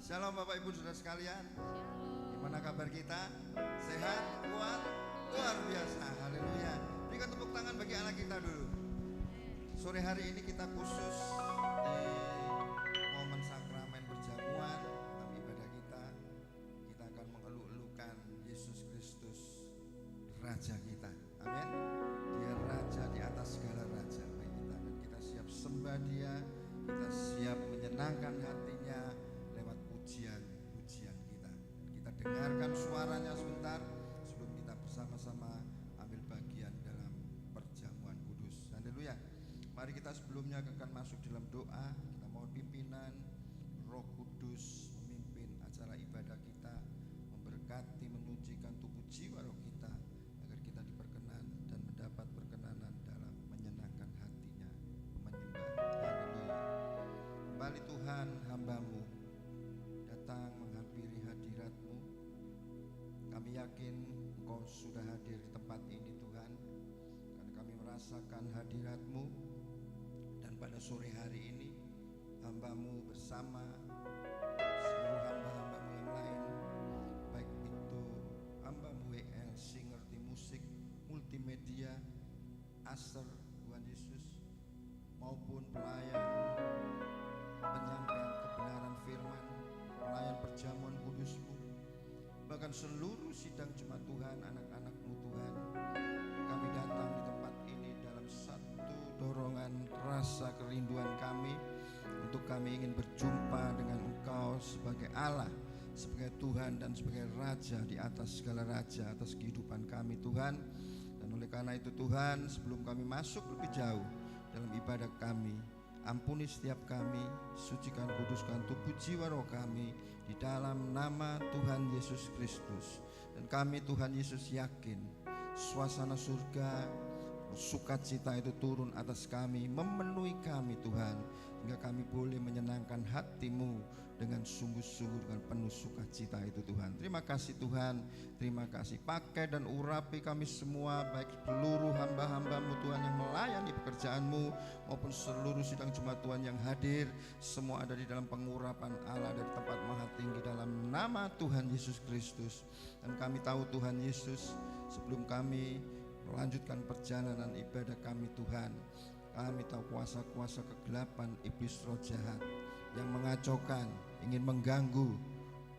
Shalom Bapak Ibu Saudara sekalian. Gimana kabar kita? Sehat, kuat, luar biasa. Haleluya. Berikan tepuk tangan bagi anak kita dulu. Sore hari ini kita khusus di momen sakramen perjamuan dalam ibadah kita. Kita akan mengeluh-elukan Yesus Kristus, Raja kita. Amin. Dia Raja di atas segala raja bagi kita, dan kita siap sembah Dia. Kita siap menyenangkan hatinya lewat pujian-pujian kita. Kita dengarkan suaranya sebentar sebelum kita bersama-sama ambil bagian dalam perjamuan kudus. Haleluya. Mari kita sebelumnya akan masuk dalam doa. Kita mohon pimpinan Roh Kudus memimpin acara ibadah kita, memberkati, menyucikan tubuh jiwa roh kita, agar kita diperkenan dan mendapat perkenanan dalam menyenangkan hatinya, menyembah. Haleluya. Kembali Tuhan, hamba-Mu datang menghampiri hadirat-Mu. Kami yakin Engkau sudah hadir di tempat ini Tuhan, karena kami merasakan hadirat-Mu. Dan pada sore hari ini hamba-Mu bersama seluruh hamba-hamba-Mu yang lain, baik itu hamba-Mu WL, singer di musik, multimedia, aser Tuhan Yesus, maupun pelayan penyampaian kebenaran firman, pelayan perjamuan kudus-Mu, bahkan seluruh sidang jemaat Tuhan, anak-anak-Mu Tuhan. Kami datang di tempat ini dalam satu dorongan rasa kerinduan kami, untuk kami ingin berjumpa dengan Engkau sebagai Allah, sebagai Tuhan dan sebagai Raja di atas segala raja, atas kehidupan kami Tuhan. Dan oleh karena itu Tuhan, sebelum kami masuk lebih jauh dalam ibadah kami, ampuni setiap kami, sucikan, kuduskan tubuh jiwa roh kami di dalam nama Tuhan Yesus Kristus. Dan kami Tuhan Yesus yakin suasana surga, sukacita itu turun atas kami, memenuhi kami Tuhan, hingga kami boleh menyenangkan hati-Mu dengan sungguh-sungguh, dengan penuh sukacita itu Tuhan. Terima kasih Tuhan, terima kasih. Pakai dan urapi kami semua, baik seluruh hamba-hamba-Mu Tuhan yang melayani pekerjaan-Mu, maupun seluruh sidang jemaat Tuhan yang hadir. Semua ada di dalam pengurapan Allah dari tempat maha tinggi dalam nama Tuhan Yesus Kristus. Dan kami tahu Tuhan Yesus, sebelum kami melanjutkan perjalanan ibadah kami Tuhan, kami tahu kuasa-kuasa kegelapan iblis roh jahat yang mengacaukan, ingin mengganggu,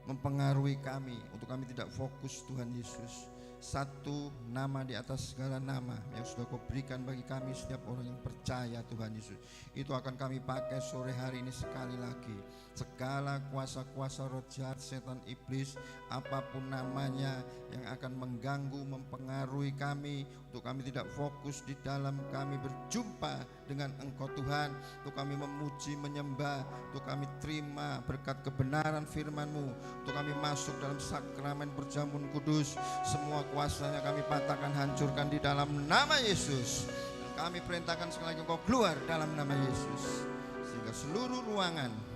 mempengaruhi kami untuk kami tidak fokus Tuhan Yesus. Satu nama di atas segala nama yang sudah Kau berikan bagi kami setiap orang yang percaya Tuhan Yesus, itu akan kami pakai sore hari ini sekali lagi. Segala kuasa-kuasa roh jahat, setan, iblis, apapun namanya, yang akan mengganggu, mempengaruhi kami, untuk kami tidak fokus di dalam kami berjumpa dengan Engkau Tuhan, untuk kami memuji, menyembah, untuk kami terima berkat kebenaran firman-Mu, untuk kami masuk dalam sakramen perjamuan kudus. Semua kuasanya kami patahkan, hancurkan di dalam nama Yesus. Dan kami perintahkan sekali lagi Engkau keluar dalam nama Yesus, sehingga seluruh ruangan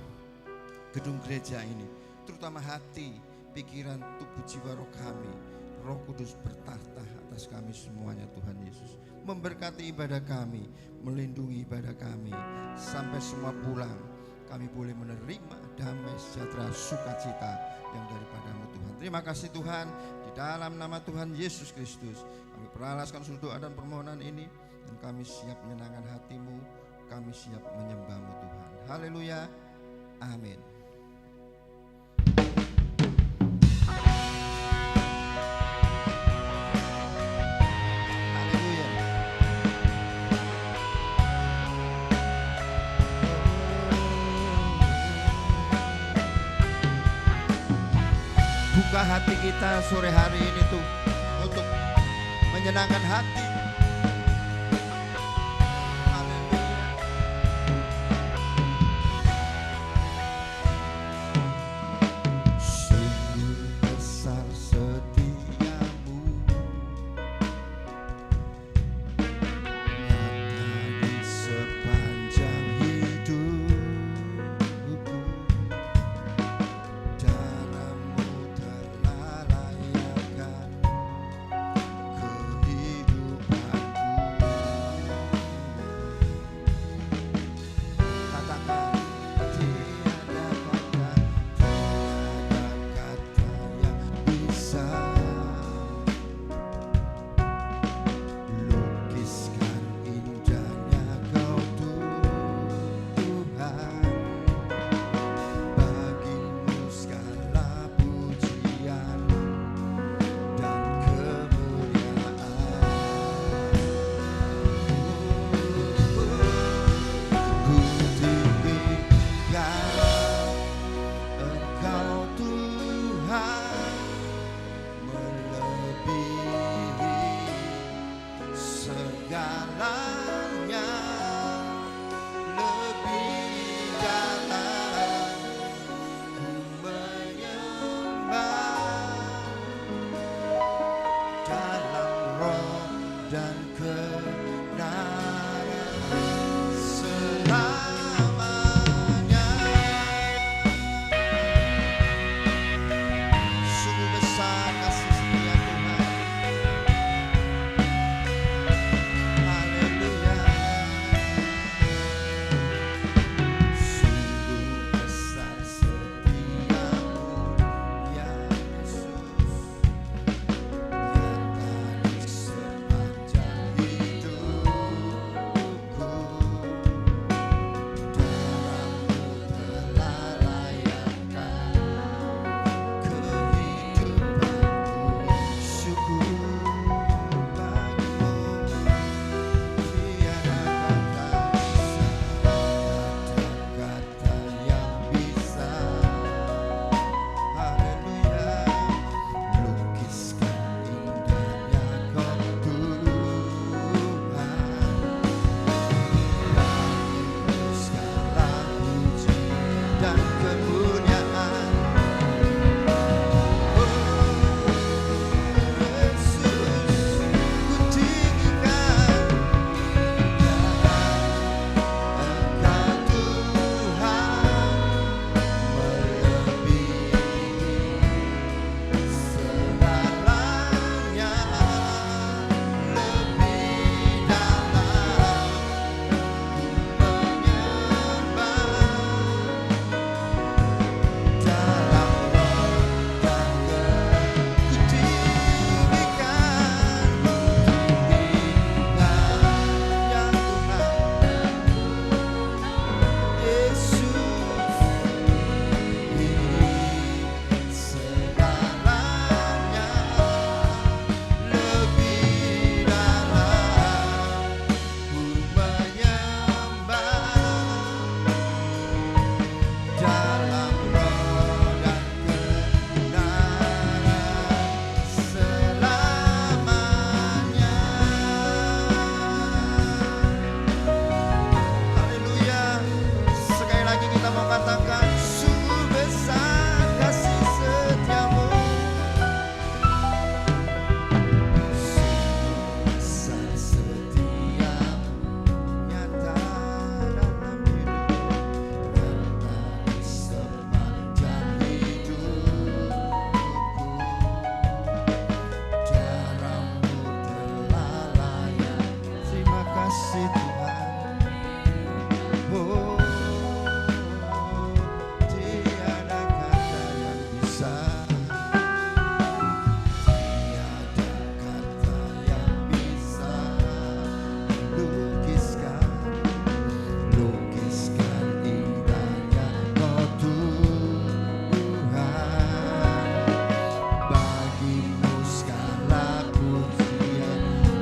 gedung gereja ini, terutama hati, pikiran, tubuh jiwa roh kami, Roh Kudus bertahta atas kami semuanya Tuhan Yesus. Memberkati ibadah kami, melindungi ibadah kami, sampai semua pulang kami boleh menerima damai sejahtera, sukacita yang daripada-Mu Tuhan. Terima kasih Tuhan, di dalam nama Tuhan Yesus Kristus kami peralaskan seluruh doa dan permohonan ini, dan kami siap menyenangkan hati-Mu, kami siap menyembah-Mu Tuhan. Haleluya, amin. Buka hati kita sore hari ini tuh untuk menyenangkan hati. Sungguh besar setiamu, nyata di sepanjang hidupku. Darah-Mu telah layakkan kehidupan.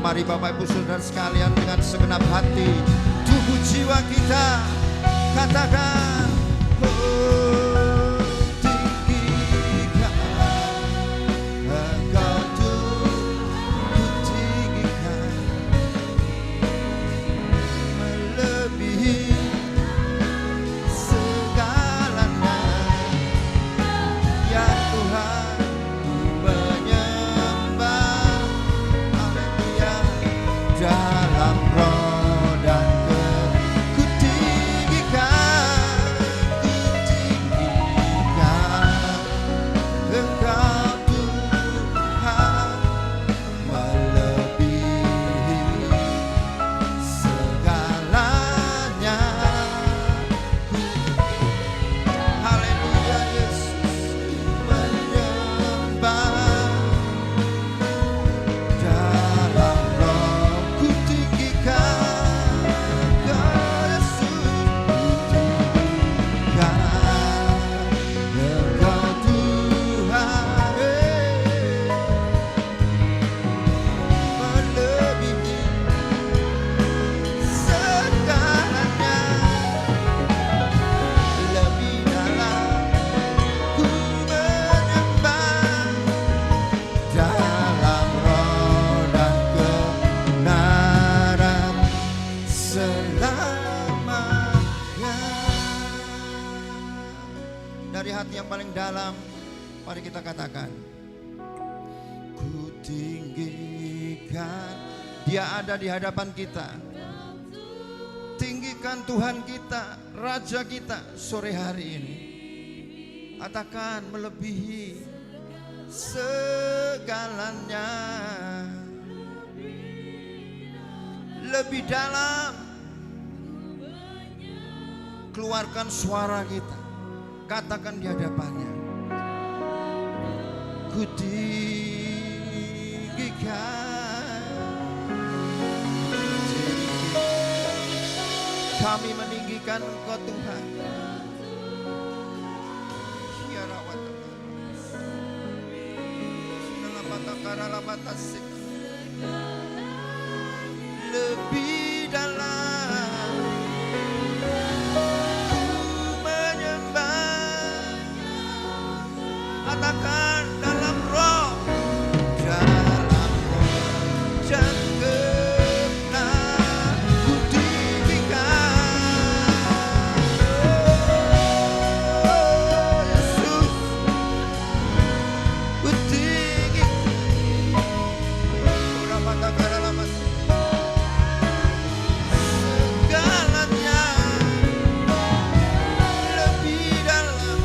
Mari Bapak Ibu Saudara sekalian dengan segenap hati, tubuh jiwa kita katakan, oh tinggikan Engkau Tuhan, tinggikan melebihi segalanya. Ya Tuhan, ku menyembah, haleluya, dalam roh dan ku tinggikan Engkau Tuhan, melebihi segalanya. Haleluya Yesus, menyembah dalam roh, ku tinggikan Engkau Yesus, ku tinggikan Engkau Tuhan, melebihi segalanya. Lebih dalam ku menyembah dalam roh dan kebenaran selamanya. Dari hati yang paling dalam, mari kita katakan, ku tinggikan. Dia ada di hadapan kita. Tinggikan Tuhan kita, Raja kita sore hari ini. Katakan, melebihi segalanya. Lebih dalam. Keluarkan suara kita. Katakan di hadapannya, ku tinggikan. Kami meninggikan Engkau Tuhan. Ya rawat lebih dalam ku menyembah. Katakan dalam roh dan kebenaran ku tinggikan. Oh Yesus, ku tinggikan. Ora mata cara lamas segalanya. Lebih dalam,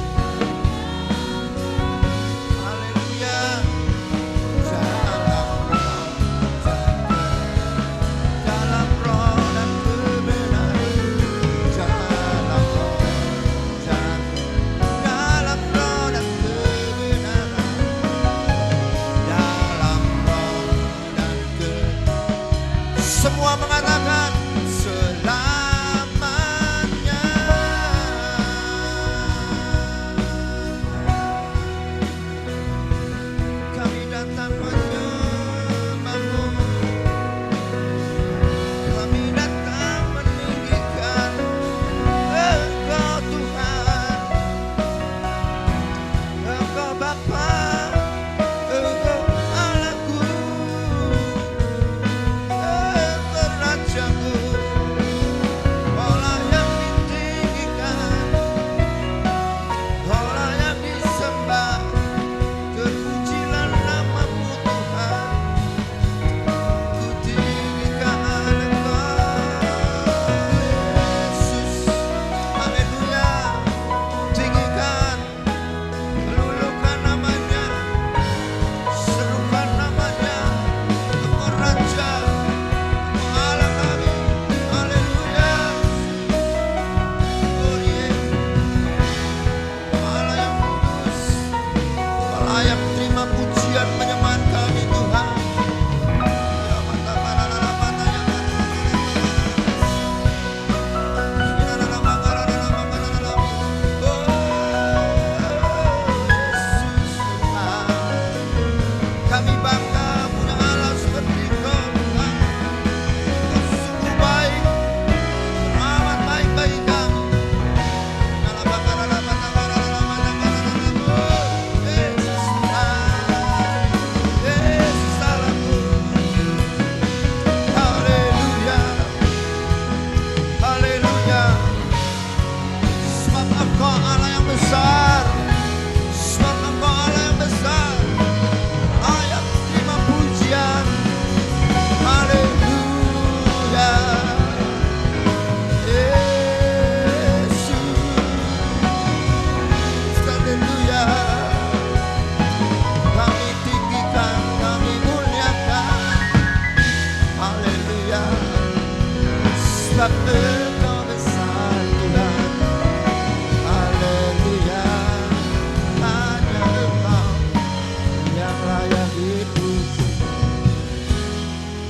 dipuji.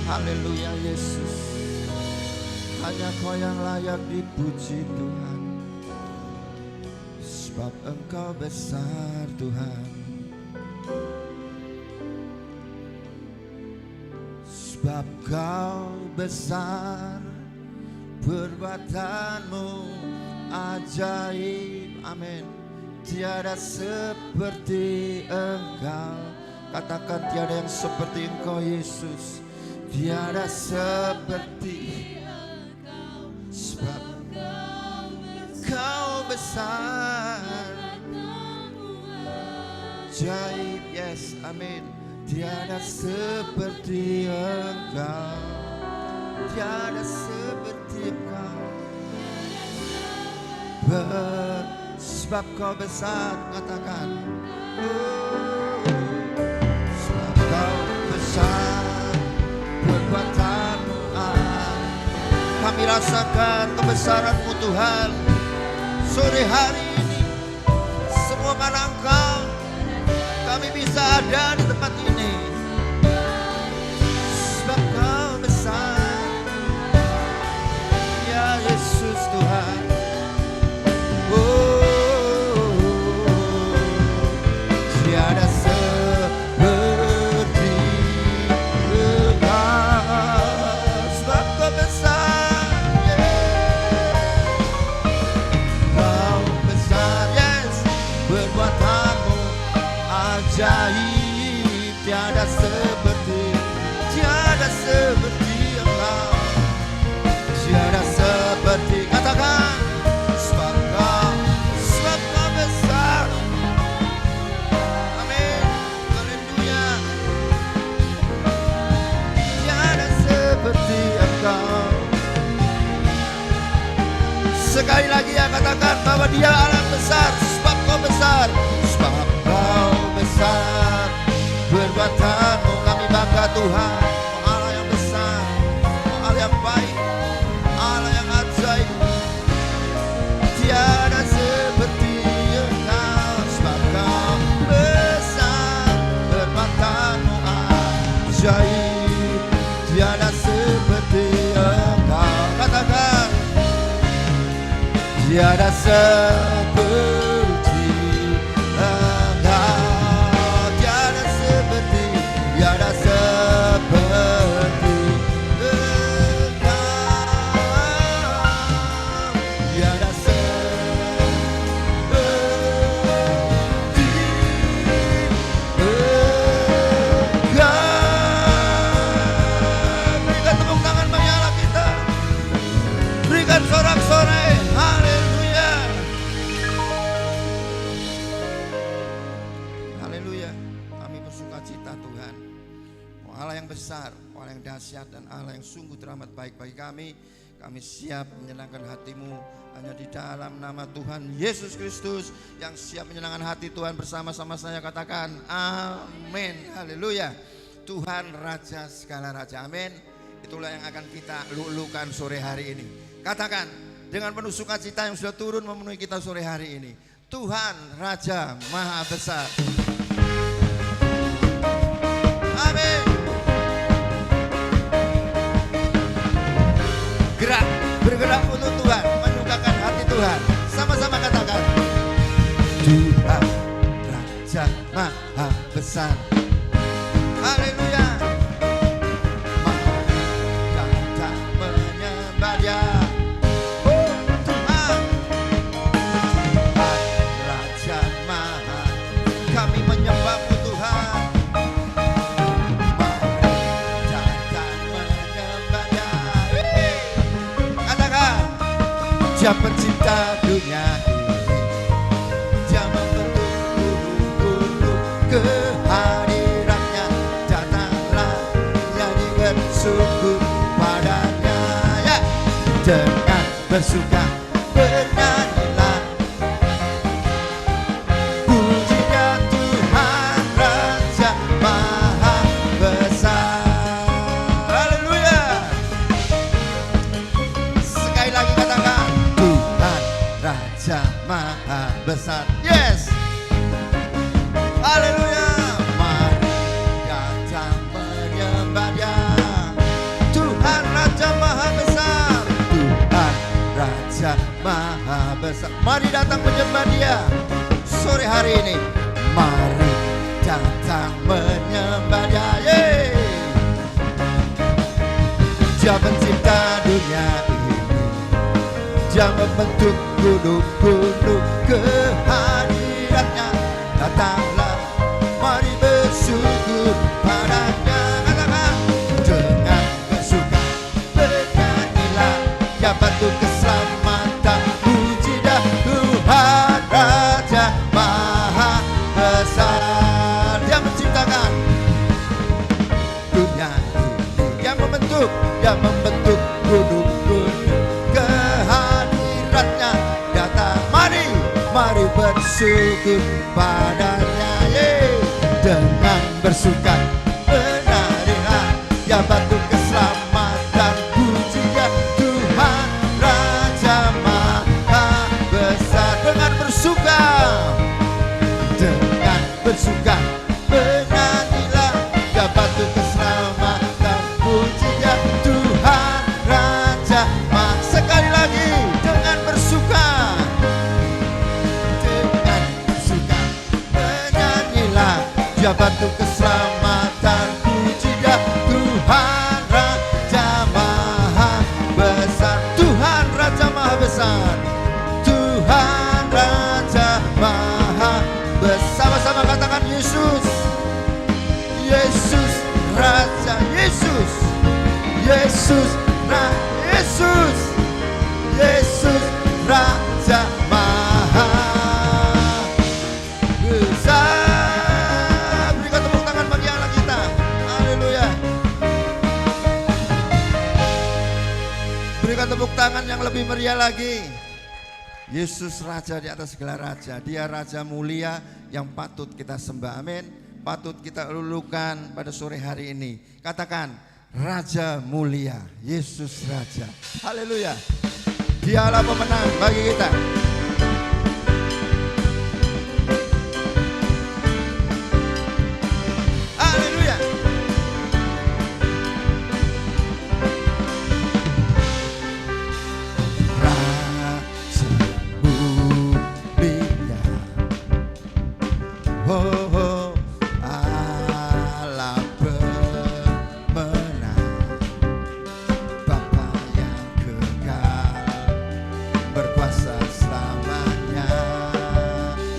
Haleluya Yesus, hanya Kau yang layak dipuji Tuhan, sebab Engkau besar Tuhan. Sebab Kau besar, perbuatan-Mu ajaib. Amin. Tiada seperti Engkau. Katakan tiada yang seperti Engkau Yesus. Tiada seperti Engkau. Sebab Kau besar, ajaib. Yes, amin. Tiada seperti Engkau. Tiada seperti Engkau. Sebab Kau besar, katakan. Sebab Kau besar, perbuatan-Mu kami rasakan kebesaran-Mu Tuhan. Sore hari ini semua karena Engkau kami bisa ada di tempat ini. Sebab Kau besar, ya Yesus Tuhan. Tiada seperti Engkau. Sebab Kau besar, Kau besar, yes. Perbuatan-Mu ajaib. Tiada seperti Engkau. Tiada seperti, katakan. Sebab Kau besar. Amin. Haleluya. Tiada seperti Engkau. Sekali lagi ya, katakan bahwa Dia Allah besar. Sebab Kau besar. Sebab Kau besar, perbuatan-Mu kami bangga Tuhan. Allah yang besar, Allah yang baik, Allah yang ajaib. Tiada seperti Engkau. Sebab Kau besar, perbuatan-Mu ajaib. Tiada seperti Engkau. Katakan. Tiada seperti Engkau. Tiada seperti besar, Allah yang dahsyat dan Allah yang sungguh teramat baik bagi kami. Kami siap menyenangkan hatimu hanya di dalam nama Tuhan Yesus Kristus yang siap menyenangkan hati Tuhan bersama-sama saya. Katakan amin, haleluya. Tuhan Raja segala Raja, amin. Itulah yang akan kita lulukan sore hari ini. Katakan dengan penuh sukacita yang sudah turun memenuhi kita sore hari ini. Tuhan Raja Maha Besar. Amin. Bergerak untuk Tuhan, menyukakan hati Tuhan. Sama-sama katakan Tuhan Raja Maha Besar. Haleluya. Mari kita menyembah Dia. Tuhan Raja Maha, kami menyembah-Mu Tuhan. Dia pencipta dunia ini, Dia membentuk bulu-bulu, kehadirannya datanglah, nyanyi bersyukur padanya, ya. Dengan bersuka bernyanyilah, pujinya Tuhan Raja Maha Besar. Haleluya. Sekali lagi katakan Raja Maha Besar. Yes. Haleluya. Mari berkuasa. Mari datang menyembah Dia sore hari ini. Mari datang menyembah Dia. Dia pencipta dunia ini, Dia membentuk gunung-gunung kehadirannya. Datanglah, mari bersyukur padanya. Katakan dengan bersuka bernyanyilah, Dia batu keselamatan. Puji dah Tuhan Raja Maha Besar. Dia menciptakan dunia ini, Dia membentuk gunung-gunung kehadirannya. Datang, mari bersyukur padanya. Dengan bersuka menarilah, Dia batu keselamatan. Puji ya Tuhan Raja Maha Besar. Dengan bersuka menyanyilah, Dia batu keselamatan. Puji ya Tuhan Raja Maha. Sekali lagi, dengan bersuka menyanyilah, Dia batu keselamatan. Puji ya Tuhan Raja Maha Besar. Tuhan Raja Maha Besar. Tuhan Raja Maha Besar. Sama-sama katakan Yesus. Yesus Raja. Yesus Raja Maha Besar. Berikan tepuk tangan bagi Allah kita. Haleluya. Berikan tepuk tangan yang lebih meriah lagi. Yesus Raja di atas segala raja. Dia Raja mulia yang patut kita sembah. Amin. Patut kita lulukan pada sore hari ini. Katakan Raja mulia, Yesus Raja. Haleluya. Dialah pemenang bagi kita. Haleluya. Raja mulia, oh, Allah pemenang, Bapa yang kekal, berkuasa selamanya.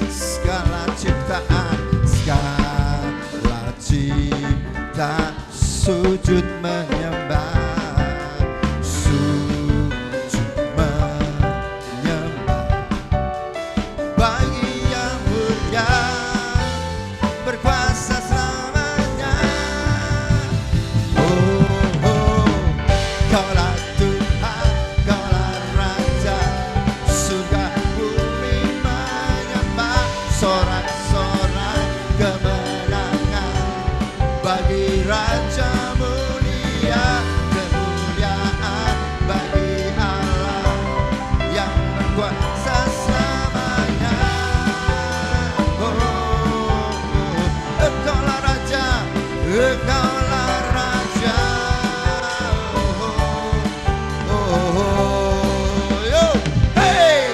Segala ciptaan, segala cipta sujud menyembah, sujud menyembah bagi yang mulia, berkuasa selamanya. Oh, oh, Kaulah Tuhan, Kaulah Raja, surga bumi menyembah, sorak-sorak kemenangan bagi Raja mulia, kemuliaan bagi Allah yang berkuasa selamanya. Oh, Engkaulah Raja, Engkaulah Raja. Yo, hey!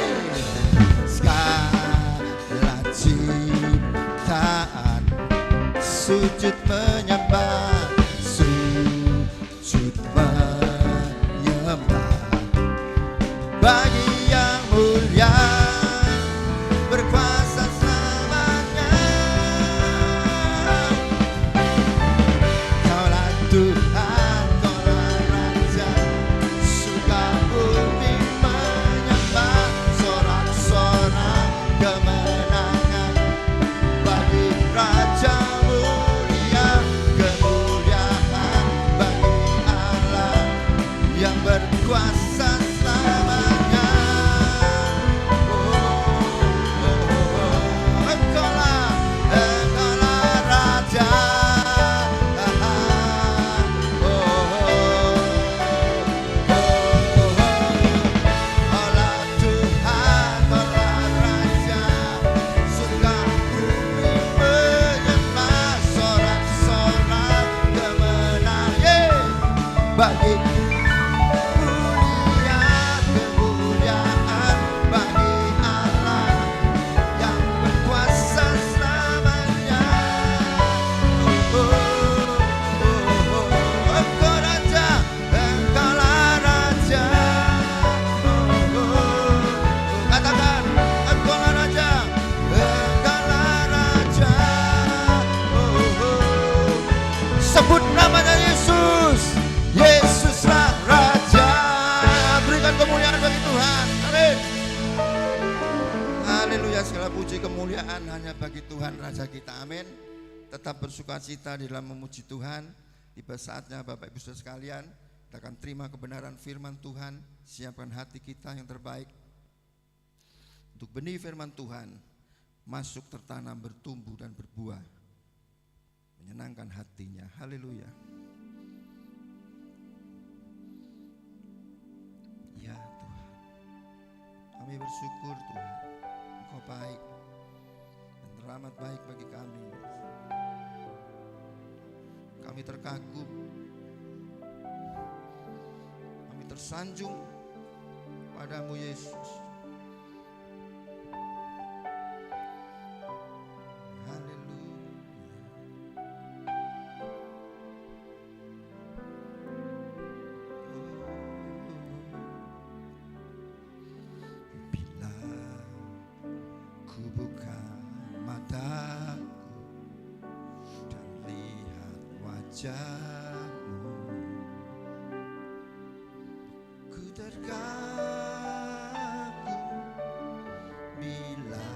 Segala ciptaan sujud menyembah, sujud menyembah bagi yang mulia, berkuasa selamanya. Kaulah Tuhan, Kaulah Raja, surga bumi menyembah, sorak-sorak kemenangan bagi Raja mulia, kemuliaan bagi Allah yang berkuasa selamanya. Engkaulah Raja. Kaulah Tuhan, Kaulah Raja, surga bumi menyembah, sorak-sorak kemenangan bagi mulia, kemuliaan bagi sebut namanya Yesus. Yesuslah Raja. Berikan kemuliaan bagi Tuhan. Amin. Haleluya, segala puji kemuliaan hanya bagi Tuhan Raja kita. Amin. Tetap bersukacita di dalam memuji Tuhan. Tiba saatnya Bapak Ibu Saudara sekalian, kita akan terima kebenaran firman Tuhan. Siapkan hati kita yang terbaik untuk benih firman Tuhan masuk tertanam, bertumbuh dan berbuah, menyenangkan hatinya. Haleluya. Ya Tuhan, kami bersyukur Tuhan, Engkau baik dan teramat baik bagi kami. Kami terkagum, kami tersanjung padamu Yesus. Wajah-Mu, ku terkagum bila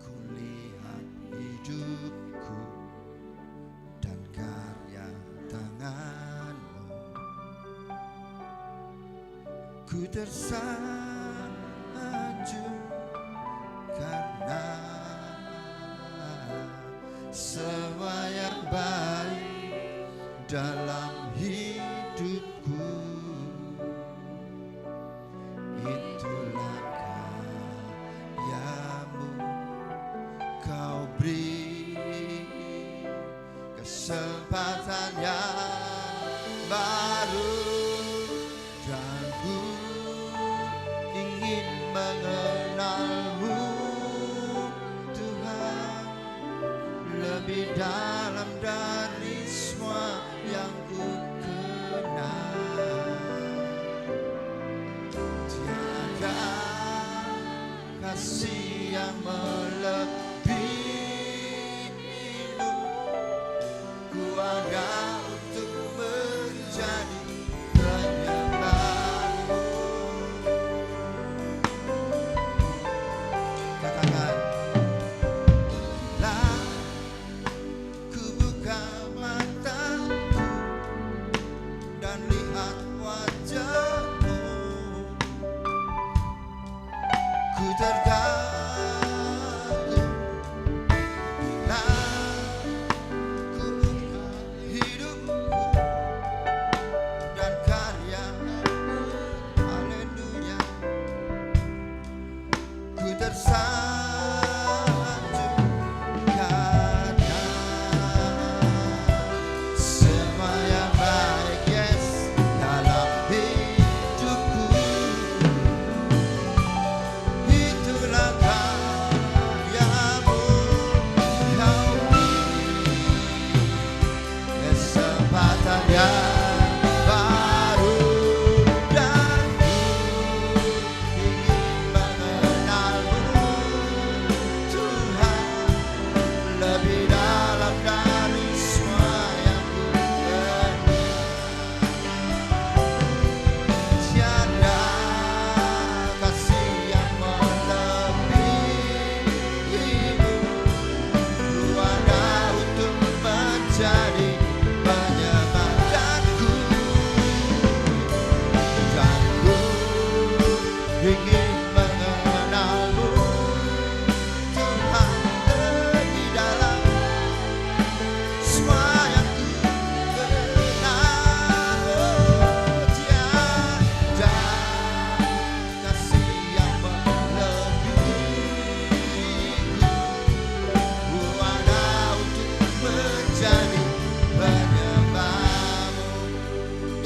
ku lihat hidupku dan karya tangan-Mu. Ku tersanjung karena semua yang baik dalam hidupku, itulah karya-Mu. Kau beri kesempatan yang baru dan ku ingin mengenal-Mu Tuhan lebih dalam dari semua yang ku kenal. Tiada kasih yang melebihi-Mu. Ku ada untuk menjadi penyembah-Mu. Katakan,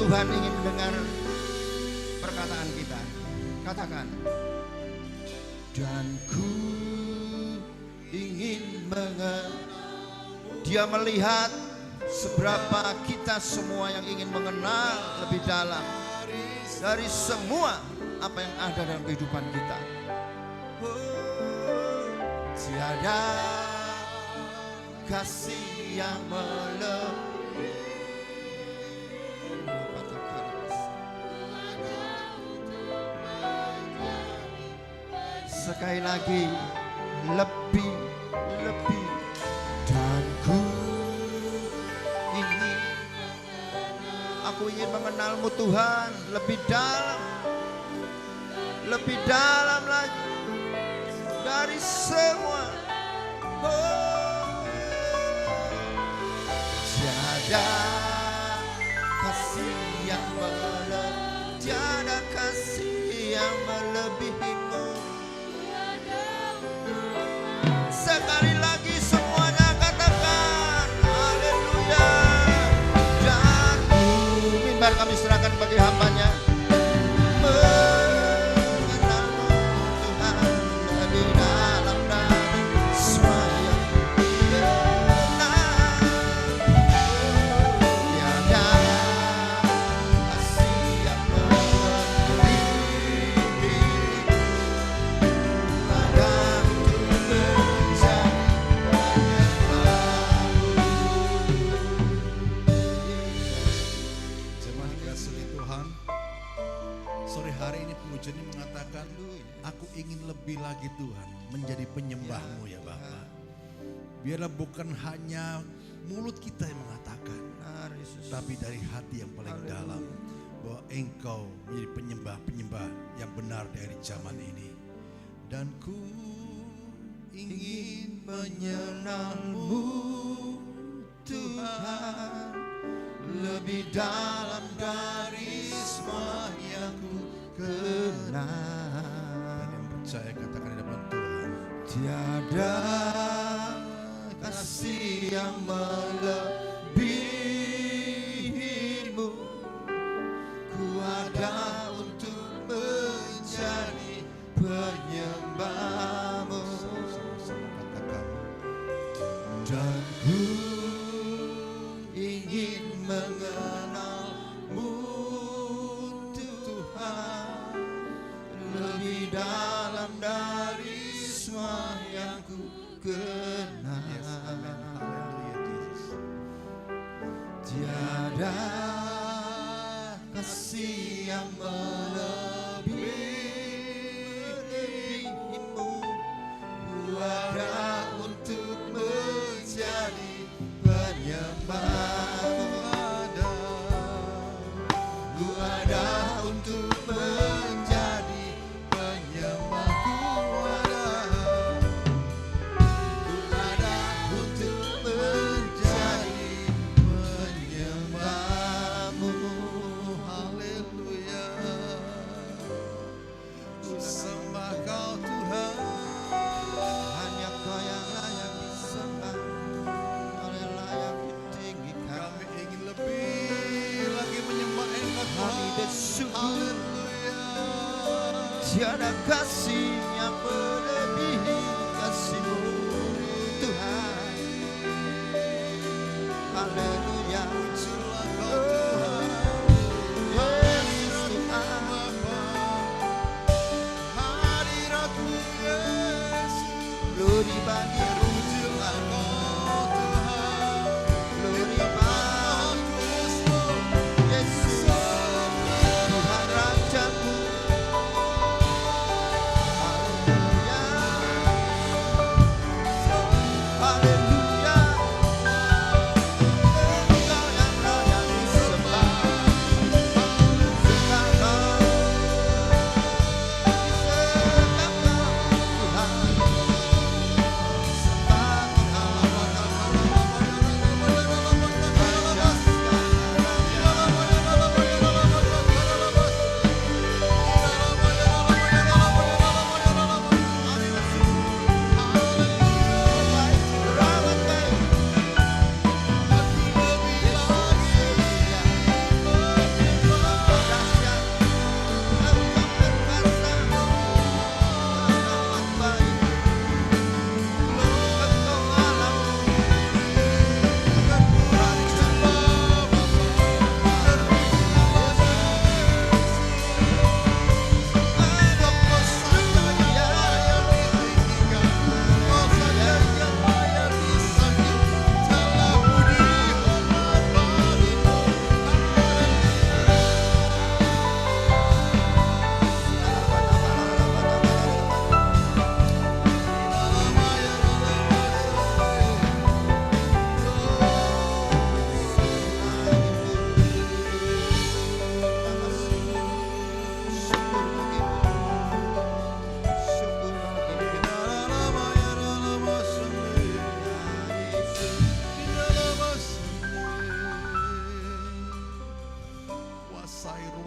Tuhan ingin mendengar perkataan kita. Katakan, dan ku ingin mengenal. Dia melihat seberapa kita semua yang ingin mengenal lebih dalam dari semua apa yang ada dalam kehidupan kita. Tiada kasih yang melebihi sekali lagi, lebih dan ku ingin, aku ingin mengenalmu Tuhan lebih dalam lagi dari semua. Tiada kasih yang tiada kasih yang melebihimu. Sekali lagi semuanya katakan haleluya. Dan mimbar kami serahkan bagi hambanya. Mengenalmu Tuhan lebih dalam dari semua yang kenal. Tiada kasih yang melebihi. Ada untuk menjadi Jemaat dikasihi Tuhan, sore hari ini pengujian ini mengatakan, aku ingin lebih lagi Tuhan menjadi penyembah-Mu ya Bapa. Biarlah bukan hanya mulut kita yang mengatakan, tapi dari hati yang paling dalam, bahwa Engkau menjadi penyembah-penyembah yang benar dari zaman ini. Dan ku ingin menyenangmu Tuhan, lebih dalam dari semua yang ku kenal. Dan yang percaya katakan di depan Tuhan, Tiada kasih yang melebihimu. Ku ada untuk menjadi penyembahmu. sama-sama katakan, Dan ku ingin mengenalmu Tuhan lebih dalam dari semua yang ku kenal. yes, amen, haleluya Yesus. Tiada kasih yang melebihimu. Ku ada untuk menjadi penyembahmu. Ku ada untuk menjadi penyembahku. Ku ada untuk menjadi penyembahmu. Haleluya. Ku sembah Kau Tuhan. Hanya Kau yang layak disembah, Kau yang layak ditinggikan. Kami ingin lebih lagi menyembah Engkau Kami Tuhan. bersyukur. Haleluya. Tiada kasih yang melebihi kasih-Mu Tuhan. Haleluya. Pujilah Kau Tuhan. Yesus Tuhan. Bapa. Hadirat-Mu Yesus. Glory bagi Pujilah Kau Tuhan. Glory bagi Yesus Tuhan Rajaku. Haleluya. Haleluya.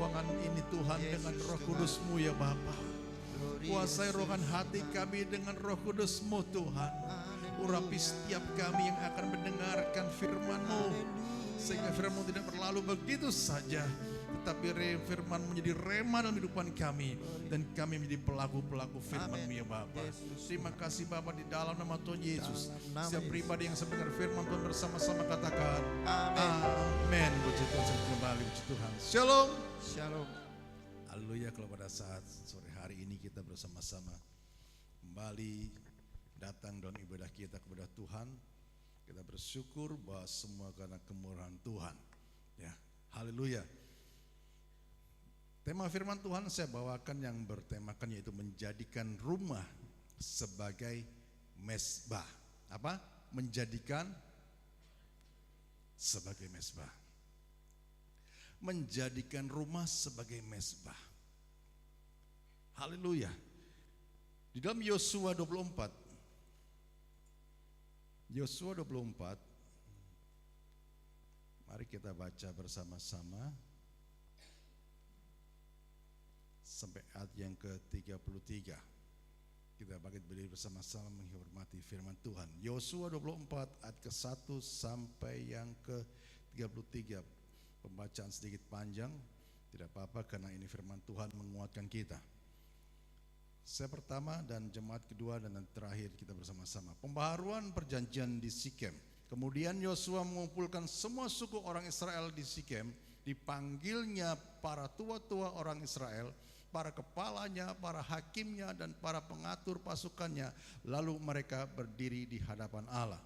ruangan ini Tuhan dengan Roh Kudus-Mu ya Bapa. Kuasai ruangan hati kami dengan Roh Kudus-Mu Tuhan. Urapi setiap kami yang akan mendengarkan firman-Mu, sehingga firman-Mu tidak berlalu begitu saja, tetapi firman menjadi rema dalam kehidupan kami, dan kami menjadi pelaku-pelaku firman-Mu ya Bapa. Terima kasih Bapa, di dalam nama Tuhan Yesus. Setiap pribadi yang mendengar firman Tuhan bersama-sama katakan amin. Puji Tuhan, sampai kembali, puji Tuhan. Shalom. Shalom. Haleluya. Kalau pada saat sore hari ini kita bersama-sama kembali datang dalam ibadah kita kepada Tuhan, kita bersyukur bahwa semua karena kemurahan Tuhan. Ya, haleluya. Tema firman Tuhan saya bawakan yang bertemakan yaitu menjadikan rumah sebagai mezbah. Apa? Menjadikan sebagai mezbah. Menjadikan rumah sebagai mezbah. Haleluya. Di dalam Yosua 24, mari kita baca bersama-sama sampai ayat yang ke-33. Kita bangkit berdiri bersama-sama menghormati firman Tuhan. Yosua 24 ayat ke-1 sampai yang ke-33. Pembacaan sedikit panjang, tidak apa-apa karena ini firman Tuhan menguatkan kita. Saya pertama dan jemaat kedua dan terakhir kita bersama-sama. Pembaharuan perjanjian di Sikem. Kemudian Yosua mengumpulkan semua suku orang Israel di Sikem. Dipanggilnya para tua-tua orang Israel, para kepalanya, para hakimnya, dan para pengatur pasukannya. Lalu mereka berdiri di hadapan Allah.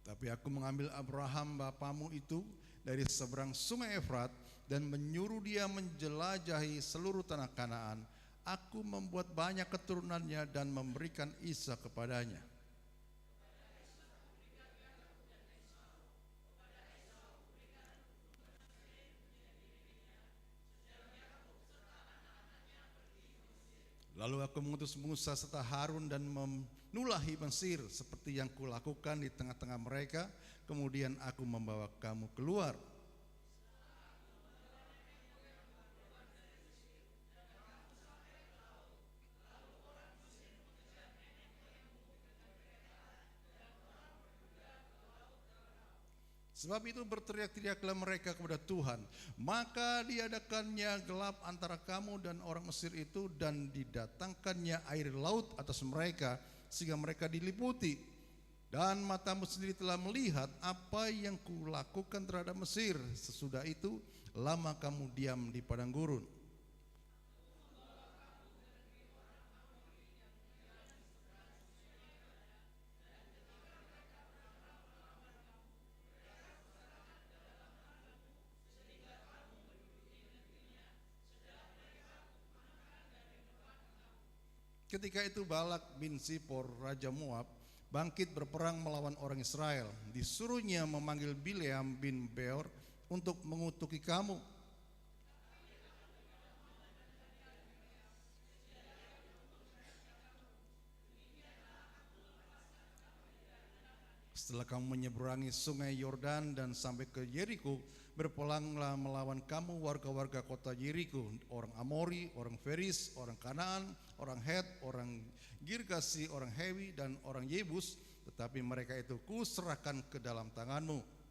Tapi aku mengambil Abraham bapamu itu dari seberang sungai Efrat dan menyuruh dia menjelajahi seluruh tanah Kanaan. Aku membuat banyak keturunannya dan memberikan Ishak kepadanya. Lalu aku mengutus Musa serta Harun dan menulahi Mesir seperti yang kulakukan di tengah-tengah mereka. Kemudian aku membawa kamu keluar. Sebab itu berteriak-teriaklah mereka kepada Tuhan, maka diadakannya gelap antara kamu dan orang Mesir itu, dan didatangkannya air laut atas mereka, sehingga mereka diliputi. Dan matamu sendiri telah melihat apa yang kulakukan terhadap Mesir. Sesudah itu lama kamu diam di padang gurun. Ketika itu Balak bin Sipor, Raja Moab, bangkit berperang melawan orang Israel. Disuruhnya memanggil Bileam bin Beor untuk mengutuki kamu. Setelah kamu menyeberangi sungai Yordan dan sampai ke Yeriko, berpelanglah melawan kamu warga-warga kota Yeriko, orang Amori, orang Feris, orang Kanaan, orang Het, orang Girgasi, orang Hewi, dan orang Yebus. Tetapi mereka itu kuserahkan ke dalam tanganmu.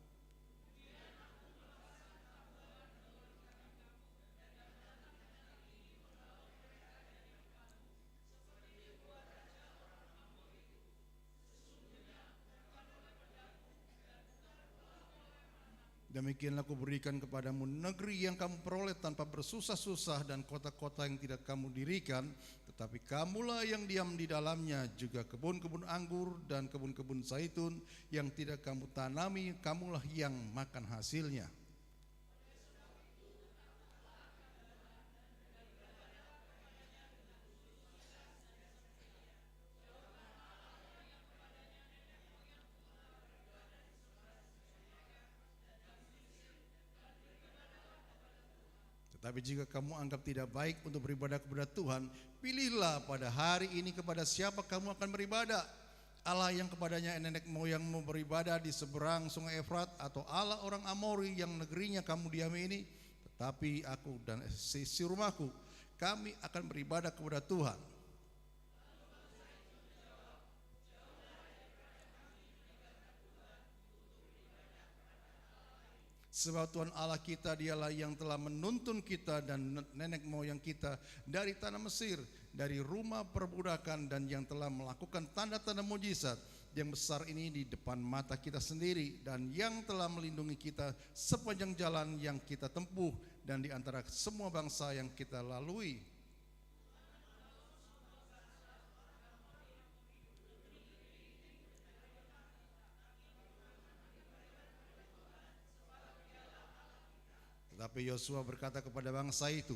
Demikianlah aku berikan kepadamu negeri yang kamu peroleh tanpa bersusah-susah dan kota-kota yang tidak kamu dirikan, tetapi kamulah yang diam di dalamnya, juga kebun-kebun anggur dan kebun-kebun zaitun yang tidak kamu tanami, kamulah yang makan hasilnya. Tetapi jika kamu anggap tidak baik untuk beribadah kepada Tuhan, pilihlah pada hari ini kepada siapa kamu akan beribadah. Allah yang kepadanya nenek moyangmu beribadah di seberang sungai Efrat, atau Allah orang Amori yang negerinya kamu diami ini. Tetapi aku dan sisi rumahku, kami akan beribadah kepada Tuhan. Sebab Tuhan Allah kita dialah yang telah menuntun kita dan nenek moyang kita dari tanah Mesir, dari rumah perbudakan, dan yang telah melakukan tanda-tanda mujizat yang besar ini di depan mata kita sendiri, dan yang telah melindungi kita sepanjang jalan yang kita tempuh dan di antara semua bangsa yang kita lalui. Tetapi Yosua berkata kepada bangsa itu,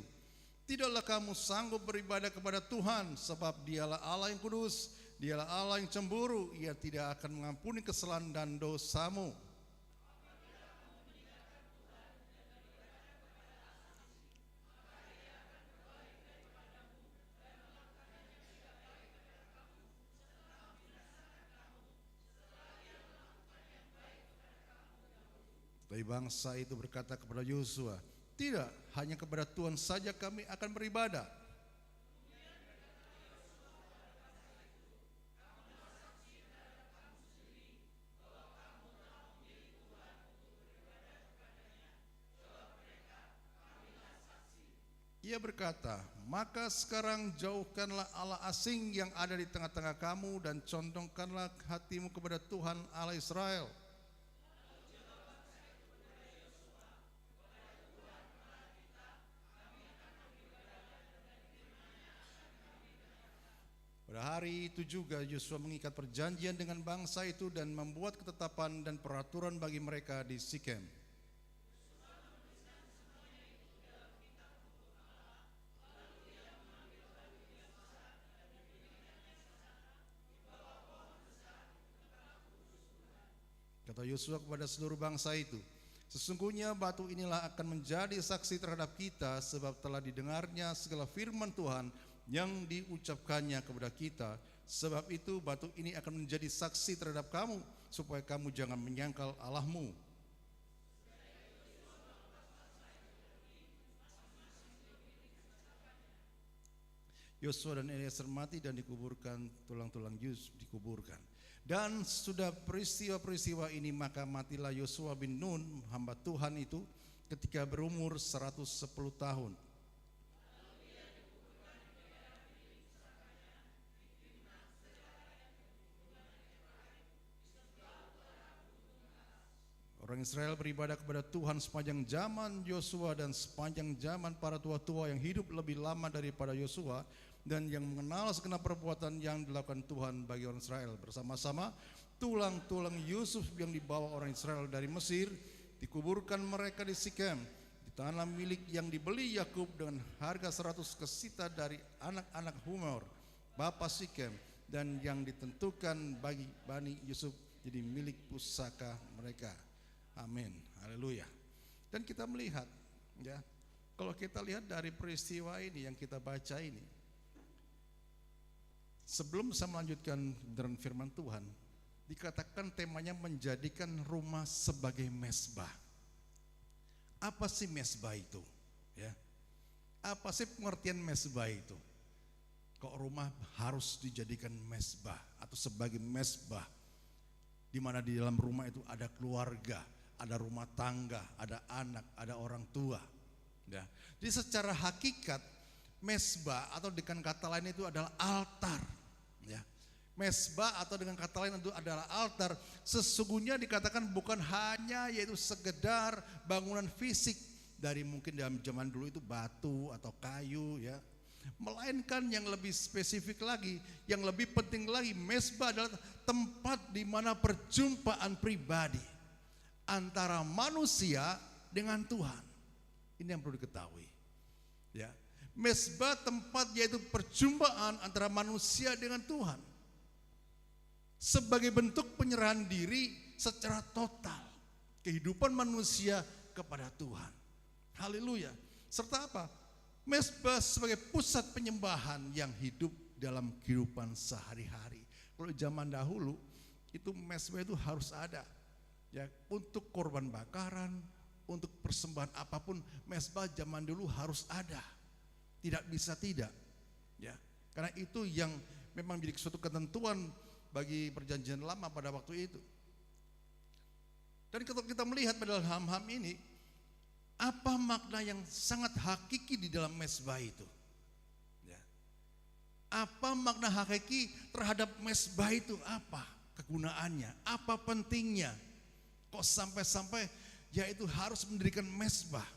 tidaklah kamu sanggup beribadah kepada Tuhan, sebab dialah Allah yang kudus, dialah Allah yang cemburu, ia tidak akan mengampuni kesalahan dan dosamu. Tapi bangsa itu berkata kepada Yosua, tidak, hanya kepada Tuhan saja kami akan beribadah. Ia berkata, maka sekarang jauhkanlah Allah asing yang ada di tengah-tengah kamu dan condongkanlah hatimu kepada Tuhan Allah Israel. Pada hari itu juga Yosua mengikat perjanjian dengan bangsa itu dan membuat ketetapan dan peraturan bagi mereka di Sikem. Kata Yosua kepada seluruh bangsa itu, sesungguhnya batu inilah akan menjadi saksi terhadap kita, sebab telah didengarnya segala firman Tuhan yang diucapkannya kepada kita. Sebab itu batu ini akan menjadi saksi terhadap kamu, supaya kamu jangan menyangkal Allahmu. Yosua dan Eliezer mati dan dikuburkan, tulang-tulang Yus dikuburkan. Dan sudah peristiwa-peristiwa ini, maka matilah Yosua bin Nun, hamba Tuhan itu, ketika berumur 110 tahun. Orang Israel beribadah kepada Tuhan sepanjang zaman Yosua dan sepanjang zaman para tua-tua yang hidup lebih lama daripada Yosua dan yang mengenal segenap perbuatan yang dilakukan Tuhan bagi orang Israel. Bersama-sama tulang-tulang Yusuf yang dibawa orang Israel dari Mesir dikuburkan mereka di Sikem, di tanah milik yang dibeli Yakub dengan harga 100 kesita dari anak-anak Humor, bapa Sikem, dan yang ditentukan bagi Bani Yusuf jadi milik pusaka mereka. Amin, haleluya. Dan kita melihat, ya, kalau kita lihat dari peristiwa ini yang kita baca ini, sebelum saya melanjutkan dengan firman Tuhan, dikatakan temanya menjadikan rumah sebagai mezbah. Apa sih mezbah itu? Ya, apa sih pengertian mezbah itu? Kok rumah harus dijadikan mezbah atau sebagai mezbah? Di mana di dalam rumah itu ada keluarga, ada rumah tangga, ada anak, ada orang tua. Ya. Jadi secara hakikat mezbah atau dengan kata lain itu adalah altar. Ya. Mezbah atau dengan kata lain itu adalah altar. Sesungguhnya dikatakan bukan hanya yaitu sekedar bangunan fisik dari mungkin dalam zaman dulu itu batu atau kayu, ya. Melainkan yang lebih spesifik lagi, yang lebih penting lagi, mezbah adalah tempat di mana perjumpaan pribadi antara manusia dengan Tuhan. Ini yang perlu diketahui. Ya, mezbah tempat yaitu perjumpaan antara manusia dengan Tuhan. Sebagai bentuk penyerahan diri secara total kehidupan manusia kepada Tuhan. Haleluya. serta apa? Mezbah sebagai pusat penyembahan yang hidup dalam kehidupan sehari-hari. Kalau zaman dahulu itu mezbah itu harus ada, ya, untuk korban bakaran, untuk persembahan apapun, mezbah zaman dulu harus ada, tidak bisa tidak, ya, karena itu yang memang menjadi suatu ketentuan bagi perjanjian lama pada waktu itu. Dan kalau kita melihat pada ham-ham ini, apa makna yang sangat hakiki di dalam mezbah itu? Ya. Apa makna hakiki terhadap mezbah itu? Apa kegunaannya? Apa pentingnya? Kok sampai-sampai yaitu harus mendirikan mezbah?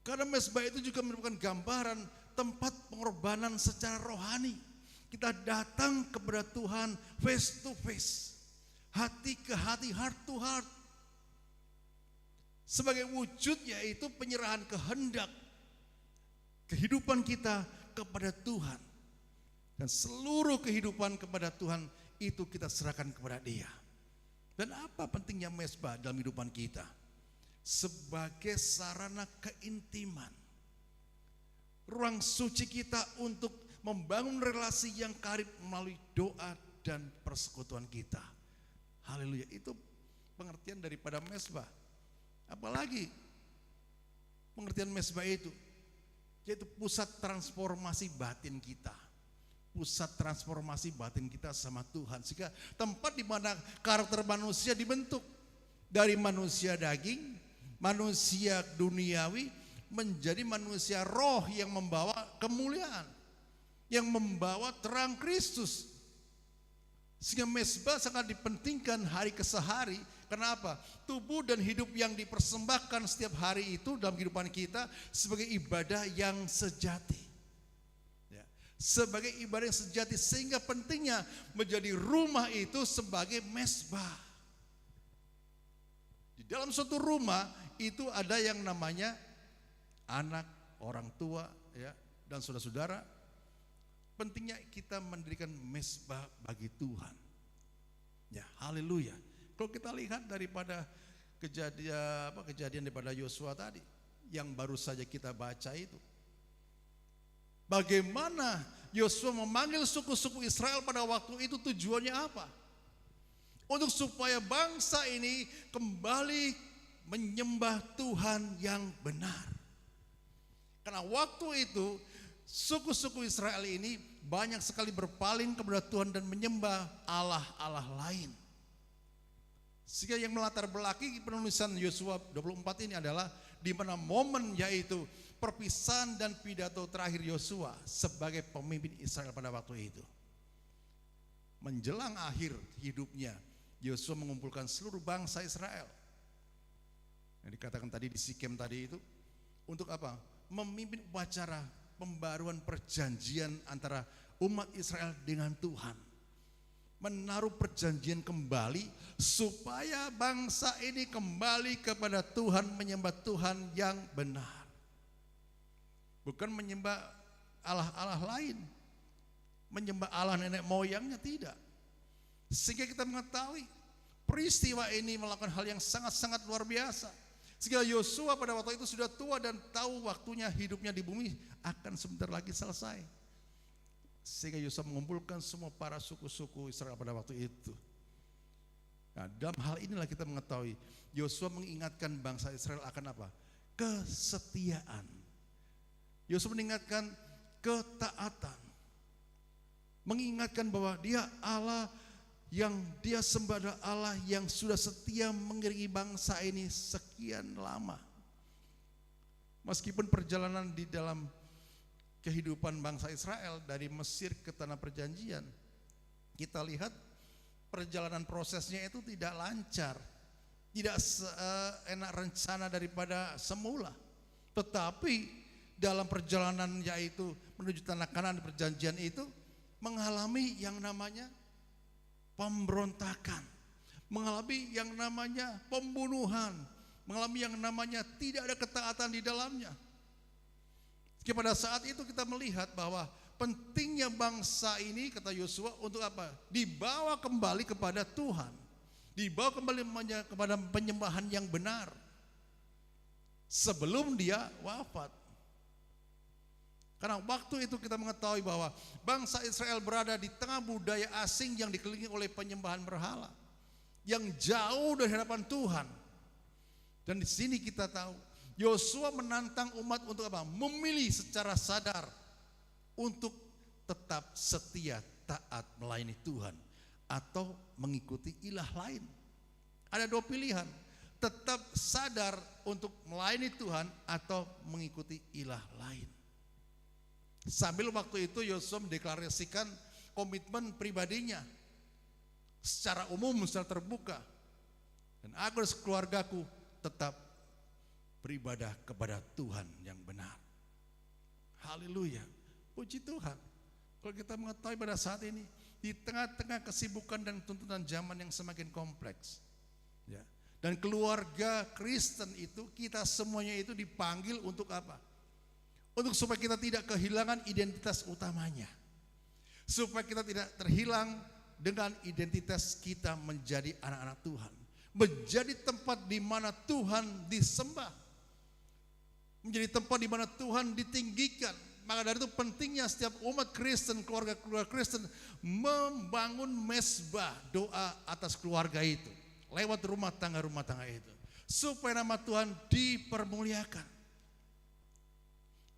Karena mezbah itu juga merupakan gambaran tempat pengorbanan secara rohani. Kita datang kepada Tuhan face to face, hati ke hati, heart to heart. Sebagai wujud yaitu penyerahan kehendak kehidupan kita kepada Tuhan. Dan seluruh kehidupan kepada Tuhan itu kita serahkan kepada Dia. Dan apa pentingnya mezbah dalam kehidupan kita? Sebagai sarana keintiman, ruang suci kita untuk membangun relasi yang karib melalui doa dan persekutuan kita. Haleluya, itu pengertian daripada mezbah. Apalagi pengertian mezbah itu, yaitu pusat transformasi batin kita. Pusat transformasi batin kita sama Tuhan. Sehingga tempat di mana karakter manusia dibentuk dari manusia daging, manusia duniawi, menjadi manusia roh yang membawa kemuliaan, yang membawa terang Kristus. Sehingga mezbah sangat dipentingkan hari ke hari. Kenapa? Tubuh dan hidup yang dipersembahkan setiap hari itu dalam kehidupan kita sebagai ibadah yang sejati, ya, sebagai ibadah yang sejati. Sehingga pentingnya menjadi rumah itu sebagai mezbah. Di dalam suatu rumah itu ada yang namanya anak, orang tua, ya, dan saudara-saudara. Pentingnya kita mendirikan mezbah bagi Tuhan. Ya, haleluya. Kalau kita lihat daripada kejadian daripada Yosua tadi yang baru saja kita baca itu, bagaimana Yosua memanggil suku-suku Israel pada waktu itu, tujuannya apa? Untuk supaya bangsa ini kembali menyembah Tuhan yang benar. Karena waktu itu suku-suku Israel ini banyak sekali berpaling kepada Tuhan dan menyembah Allah-Allah lain. Sehingga yang melatar belakangi penulisan Yosua 24 ini adalah di mana momen yaitu perpisahan dan pidato terakhir Yosua sebagai pemimpin Israel pada waktu itu. Menjelang akhir hidupnya, Yosua mengumpulkan seluruh bangsa Israel. Yang dikatakan tadi di Sikem tadi itu untuk apa? Memimpin upacara pembaruan perjanjian antara umat Israel dengan Tuhan. Menaruh perjanjian kembali supaya bangsa ini kembali kepada Tuhan, menyembah Tuhan yang benar. Bukan menyembah Allah-Allah lain, menyembah Allah nenek moyangnya, tidak. Sehingga kita mengetahui peristiwa ini melakukan hal yang sangat-sangat luar biasa. Sehingga Yosua pada waktu itu sudah tua dan tahu waktunya hidupnya di bumi akan sebentar lagi selesai. Sehingga Yosua mengumpulkan semua para suku-suku Israel pada waktu itu. Nah, dalam hal inilah kita mengetahui Yosua mengingatkan bangsa Israel akan apa? Kesetiaan. Yosua mengingatkan ketaatan. Mengingatkan bahwa Dia Allah yang Dia sembah adalah Allah yang sudah setia mengiringi bangsa ini sekian lama. Meskipun perjalanan di dalam kehidupan bangsa Israel dari Mesir ke tanah perjanjian, kita lihat perjalanan prosesnya itu tidak lancar, tidak seenak rencana daripada semula. Tetapi dalam perjalanan yaitu menuju tanah Kanaan perjanjian itu mengalami yang namanya pemberontakan, mengalami yang namanya pembunuhan, mengalami yang namanya tidak ada ketaatan di dalamnya. Pada saat itu kita melihat bahwa pentingnya bangsa ini, kata Yosua, untuk apa? Dibawa kembali kepada Tuhan, dibawa kembali kepada penyembahan yang benar sebelum dia wafat. Karena waktu itu kita mengetahui bahwa bangsa Israel berada di tengah budaya asing yang dikelilingi oleh penyembahan berhala, yang jauh dari hadapan Tuhan. Dan di sini kita tahu Yosua menantang umat untuk apa? Memilih secara sadar untuk tetap setia, taat, melayani Tuhan, atau mengikuti ilah lain. Ada dua pilihan, tetap sadar untuk melayani Tuhan atau mengikuti ilah lain. Sambil waktu itu Yosua mendeklarasikan komitmen pribadinya secara umum, secara terbuka. Dan aku dan keluargaku tetap beribadah kepada Tuhan yang benar. Haleluya, puji Tuhan. Kalau kita mengetahui pada saat ini, di tengah-tengah kesibukan dan tuntutan zaman yang semakin kompleks, ya, dan keluarga Kristen itu, kita semuanya itu dipanggil untuk apa? Untuk supaya kita tidak kehilangan identitas utamanya, supaya kita tidak terhilang dengan identitas kita menjadi anak-anak Tuhan, menjadi tempat di mana Tuhan disembah, menjadi tempat di mana Tuhan ditinggikan. Maka dari itu pentingnya setiap umat Kristen, keluarga-keluarga Kristen membangun mezbah doa atas keluarga itu, lewat rumah tangga itu, supaya nama Tuhan dipermuliakan.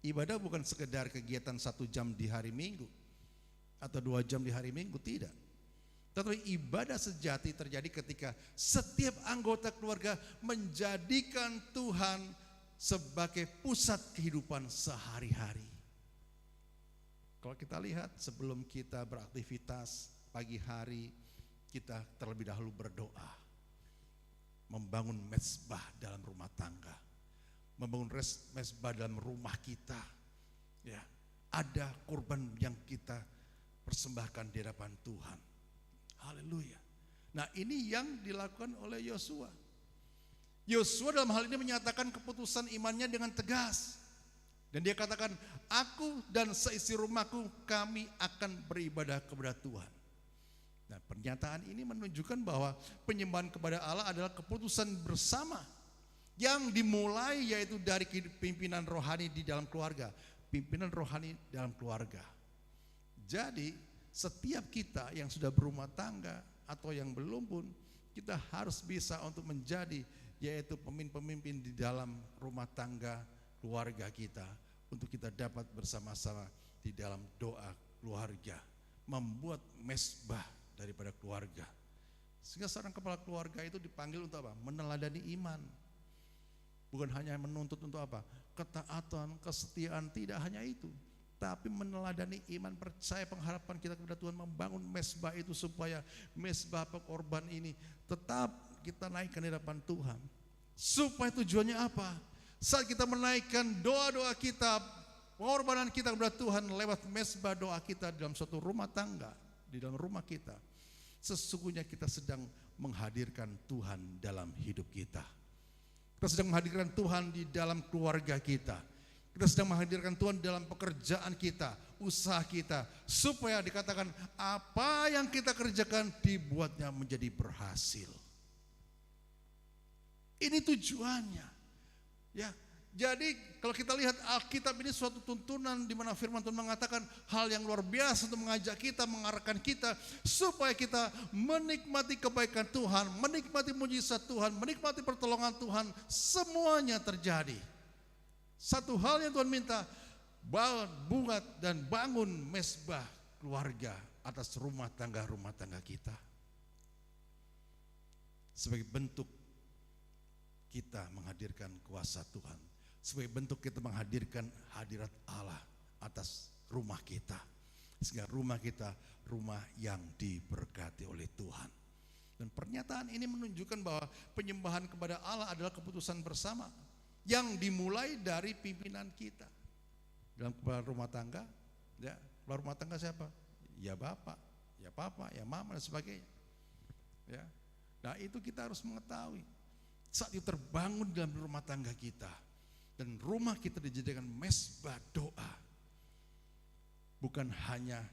Ibadah bukan sekedar kegiatan 1 jam di hari Minggu atau 2 jam di hari Minggu, tidak. Tetapi ibadah sejati terjadi ketika setiap anggota keluarga menjadikan Tuhan sebagai pusat kehidupan sehari-hari. Kalau kita lihat sebelum kita beraktivitas pagi hari, kita terlebih dahulu berdoa, membangun mezbah dalam rumah tangga, membangun mezbah dalam rumah kita. Ya, ada korban yang kita persembahkan di hadapan Tuhan. Haleluya. Nah, ini yang dilakukan oleh Yosua. Yosua dalam hal ini menyatakan keputusan imannya dengan tegas. Dan dia katakan, aku dan seisi rumahku, kami akan beribadah kepada Tuhan. Nah, pernyataan ini menunjukkan bahwa penyembahan kepada Allah adalah keputusan bersama yang dimulai yaitu dari pimpinan rohani di dalam keluarga. Pimpinan rohani dalam keluarga. Jadi setiap kita yang sudah berumah tangga atau yang belum pun, kita harus bisa untuk menjadi yaitu pemimpin-pemimpin di dalam rumah tangga keluarga kita, untuk kita dapat bersama-sama di dalam doa keluarga, membuat mezbah daripada keluarga. Sehingga seorang kepala keluarga itu dipanggil untuk apa? Meneladani iman. Bukan hanya menuntut untuk apa? Ketaatan, kesetiaan, tidak hanya itu. Tapi meneladani iman, percaya, pengharapan kita kepada Tuhan, membangun mezbah itu supaya mezbah pengorban ini tetap kita naikkan di hadapan Tuhan. Supaya tujuannya apa? Saat kita menaikkan doa-doa kita, pengorbanan kita kepada Tuhan lewat mezbah doa kita dalam suatu rumah tangga, di dalam rumah kita, sesungguhnya kita sedang menghadirkan Tuhan dalam hidup kita. Kita sedang menghadirkan Tuhan di dalam keluarga kita. Kita sedang menghadirkan Tuhan dalam pekerjaan kita, usaha kita, supaya dikatakan apa yang kita kerjakan dibuatnya menjadi berhasil. Ini tujuannya. Ya, jadi kalau kita lihat Alkitab ini suatu tuntunan di mana firman Tuhan mengatakan hal yang luar biasa untuk mengajak kita, mengarahkan kita supaya kita menikmati kebaikan Tuhan, menikmati mujizat Tuhan, menikmati pertolongan Tuhan, semuanya terjadi. Satu hal yang Tuhan minta, buat dan bangun mezbah keluarga atas rumah tangga kita. Sebagai bentuk kita menghadirkan kuasa Tuhan, sebagai bentuk kita menghadirkan hadirat Allah atas rumah kita, sehingga rumah kita rumah yang diberkati oleh Tuhan. Dan pernyataan ini menunjukkan bahwa penyembahan kepada Allah adalah keputusan bersama yang dimulai dari pimpinan kita. Dalam kepala rumah tangga, ya, kepala rumah tangga siapa? Ya bapak, ya papa, ya mama dan sebagainya. Ya. Nah, itu kita harus mengetahui. Saat itu terbangun dalam rumah tangga kita, dan rumah kita dijadikan mezbah doa, bukan hanya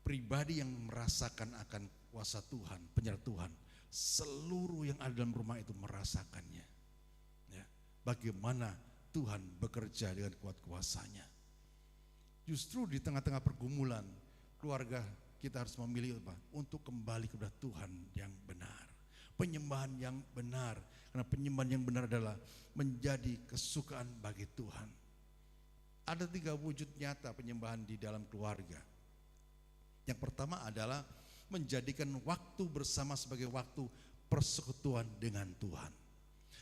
pribadi yang merasakan akan kuasa Tuhan, penyertaan Tuhan, seluruh yang ada dalam rumah itu merasakannya. Ya, bagaimana Tuhan bekerja dengan kuat kuasanya. Justru di tengah-tengah pergumulan, keluarga kita harus memilih apa? Untuk kembali kepada Tuhan yang benar. Penyembahan yang benar. Karena penyembahan yang benar adalah menjadi kesukaan bagi Tuhan. Ada 3 wujud nyata penyembahan di dalam keluarga. Yang pertama adalah menjadikan waktu bersama sebagai waktu persekutuan dengan Tuhan.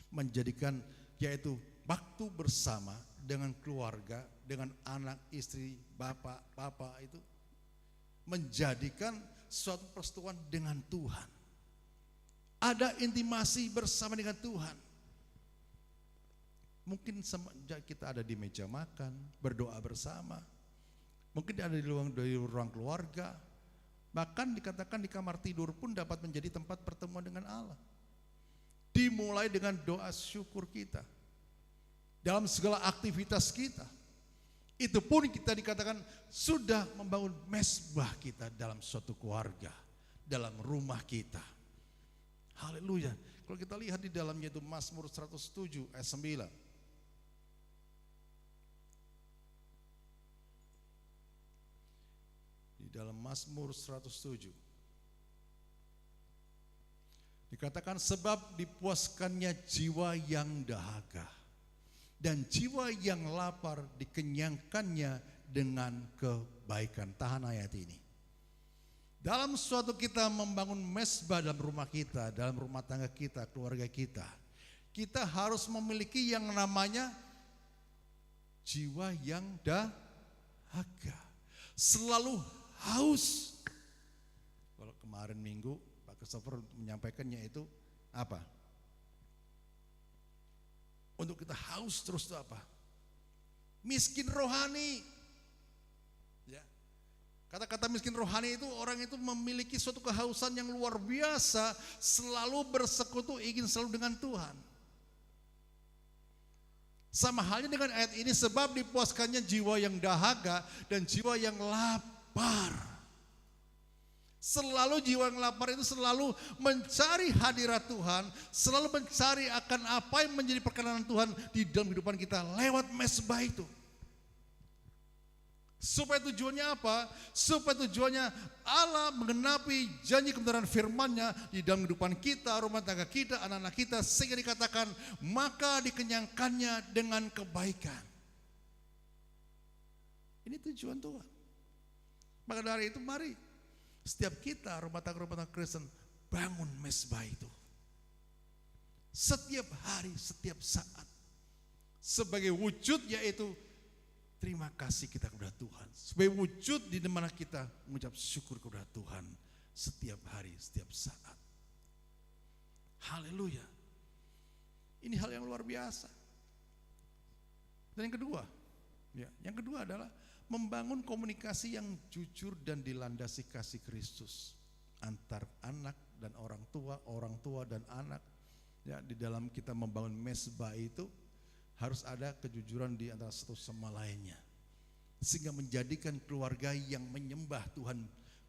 Menjadikan yaitu waktu bersama dengan keluarga, dengan anak, istri, bapak itu menjadikan suatu persekutuan dengan Tuhan. Ada intimasi bersama dengan Tuhan. Mungkin kita ada di meja makan, berdoa bersama. Mungkin ada di ruang keluarga. Bahkan dikatakan di kamar tidur pun dapat menjadi tempat pertemuan dengan Allah. Dimulai dengan doa syukur kita. Dalam segala aktivitas kita. Itu pun kita dikatakan sudah membangun mezbah kita dalam suatu keluarga. Dalam rumah kita. Haleluya. Kalau kita lihat di dalamnya itu Mazmur 107 ayat 9. Di dalam Mazmur 107 dikatakan sebab dipuaskannya jiwa yang dahaga dan jiwa yang lapar dikenyangkannya dengan kebaikan. Tahan ayat ini. Dalam suatu kita membangun mezbah dalam rumah kita, dalam rumah tangga kita, keluarga kita, kita harus memiliki yang namanya jiwa yang dahaga. Selalu haus. Kalau kemarin minggu Pak Christopher menyampaikannya itu apa? Untuk kita haus terus itu apa? Miskin rohani. Ya. Kata-kata miskin rohani itu orang itu memiliki suatu kehausan yang luar biasa, selalu bersekutu, ingin selalu dengan Tuhan. Sama halnya dengan ayat ini, sebab dipuaskannya jiwa yang dahaga dan jiwa yang lapar. Selalu jiwa yang lapar itu selalu mencari hadirat Tuhan, selalu mencari akan apa yang menjadi perkenan Tuhan di dalam kehidupan kita lewat mezbah itu. Supaya tujuannya apa? Supaya tujuannya Allah menggenapi janji kebenaran firman-Nya di dalam kehidupan kita, rumah tangga kita, anak-anak kita, sehingga dikatakan maka dikenyangkannya dengan kebaikan. Ini tujuan Tuhan. Maka dari itu mari setiap kita rumah tangga Kristen bangun mezbah itu. Setiap hari, setiap saat. Sebagai wujud yaitu terima kasih kita kepada Tuhan. Sebagai wujud di mana kita mengucap syukur kepada Tuhan setiap hari, setiap saat. Haleluya. Ini hal yang luar biasa. Dan yang kedua adalah membangun komunikasi yang jujur dan dilandasi kasih Kristus antar anak dan orang tua dan anak. Ya, di dalam kita membangun mezbah itu harus ada kejujuran di antara satu sama lainnya. Sehingga menjadikan keluarga yang menyembah Tuhan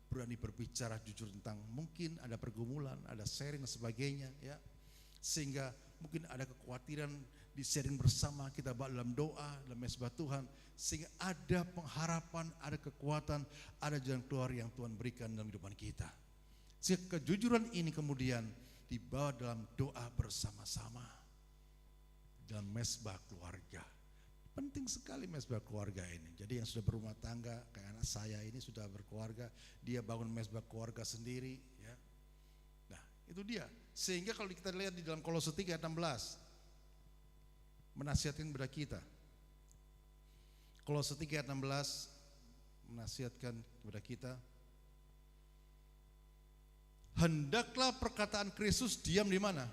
berani berbicara jujur tentang mungkin ada pergumulan, ada sharing dan sebagainya. Ya. Sehingga mungkin ada kekhawatiran di sharing bersama, kita bawa dalam doa, dalam mezbah Tuhan. Sehingga ada pengharapan, ada kekuatan, ada jalan keluar yang Tuhan berikan dalam kehidupan kita. Sehingga kejujuran ini kemudian dibawa dalam doa bersama-sama. Dalam mezbah keluarga. Penting sekali mezbah keluarga ini. Jadi yang sudah berumah tangga, kayak anak saya ini sudah berkeluarga, dia bangun mezbah keluarga sendiri. Ya. Nah itu dia. Sehingga kalau kita lihat di dalam Kolose 3 ayat 16, menasihatkan kepada kita. Kolose 3 ayat 16 menasihatkan kepada kita. Hendaklah perkataan Kristus diam di mana?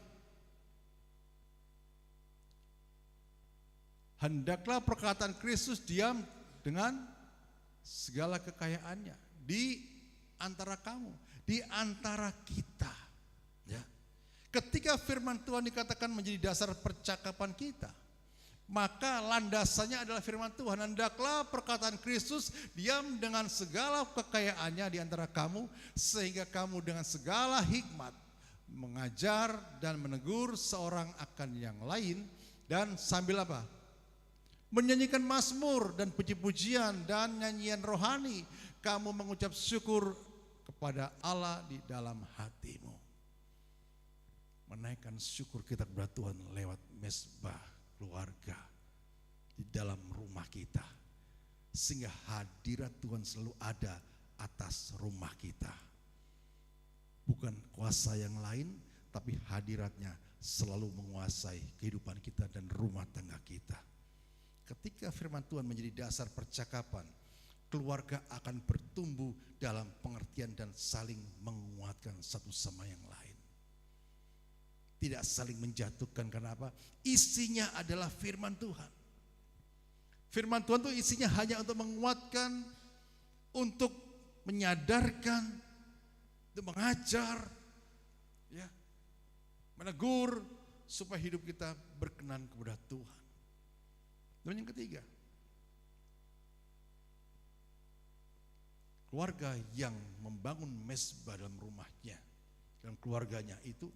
Hendaklah perkataan Kristus diam dengan segala kekayaannya di antara kamu, di antara kita. Ya. Ketika firman Tuhan dikatakan menjadi dasar percakapan kita, maka landasannya adalah firman Tuhan. Hendaklah perkataan Kristus diam dengan segala kekayaannya di antara kamu, sehingga kamu dengan segala hikmat mengajar dan menegur seorang akan yang lain, dan sambil apa? menyanyikan mazmur dan puji-pujian dan nyanyian rohani. Kamu mengucap syukur kepada Allah di dalam hatimu. Menaikkan syukur kita kepada Tuhan lewat mezbah keluarga di dalam rumah kita. Sehingga hadirat Tuhan selalu ada atas rumah kita. Bukan kuasa yang lain, tapi hadiratnya selalu menguasai kehidupan kita dan rumah tangga kita. Ketika firman Tuhan menjadi dasar percakapan, keluarga akan bertumbuh dalam pengertian dan saling menguatkan satu sama yang lain. Tidak saling menjatuhkan, karena apa? Isinya adalah firman Tuhan. Firman Tuhan itu isinya hanya untuk menguatkan, untuk menyadarkan, untuk mengajar, ya, menegur, supaya hidup kita berkenan kepada Tuhan. Dan yang ketiga, keluarga yang membangun mezbah dalam rumahnya, dalam keluarganya itu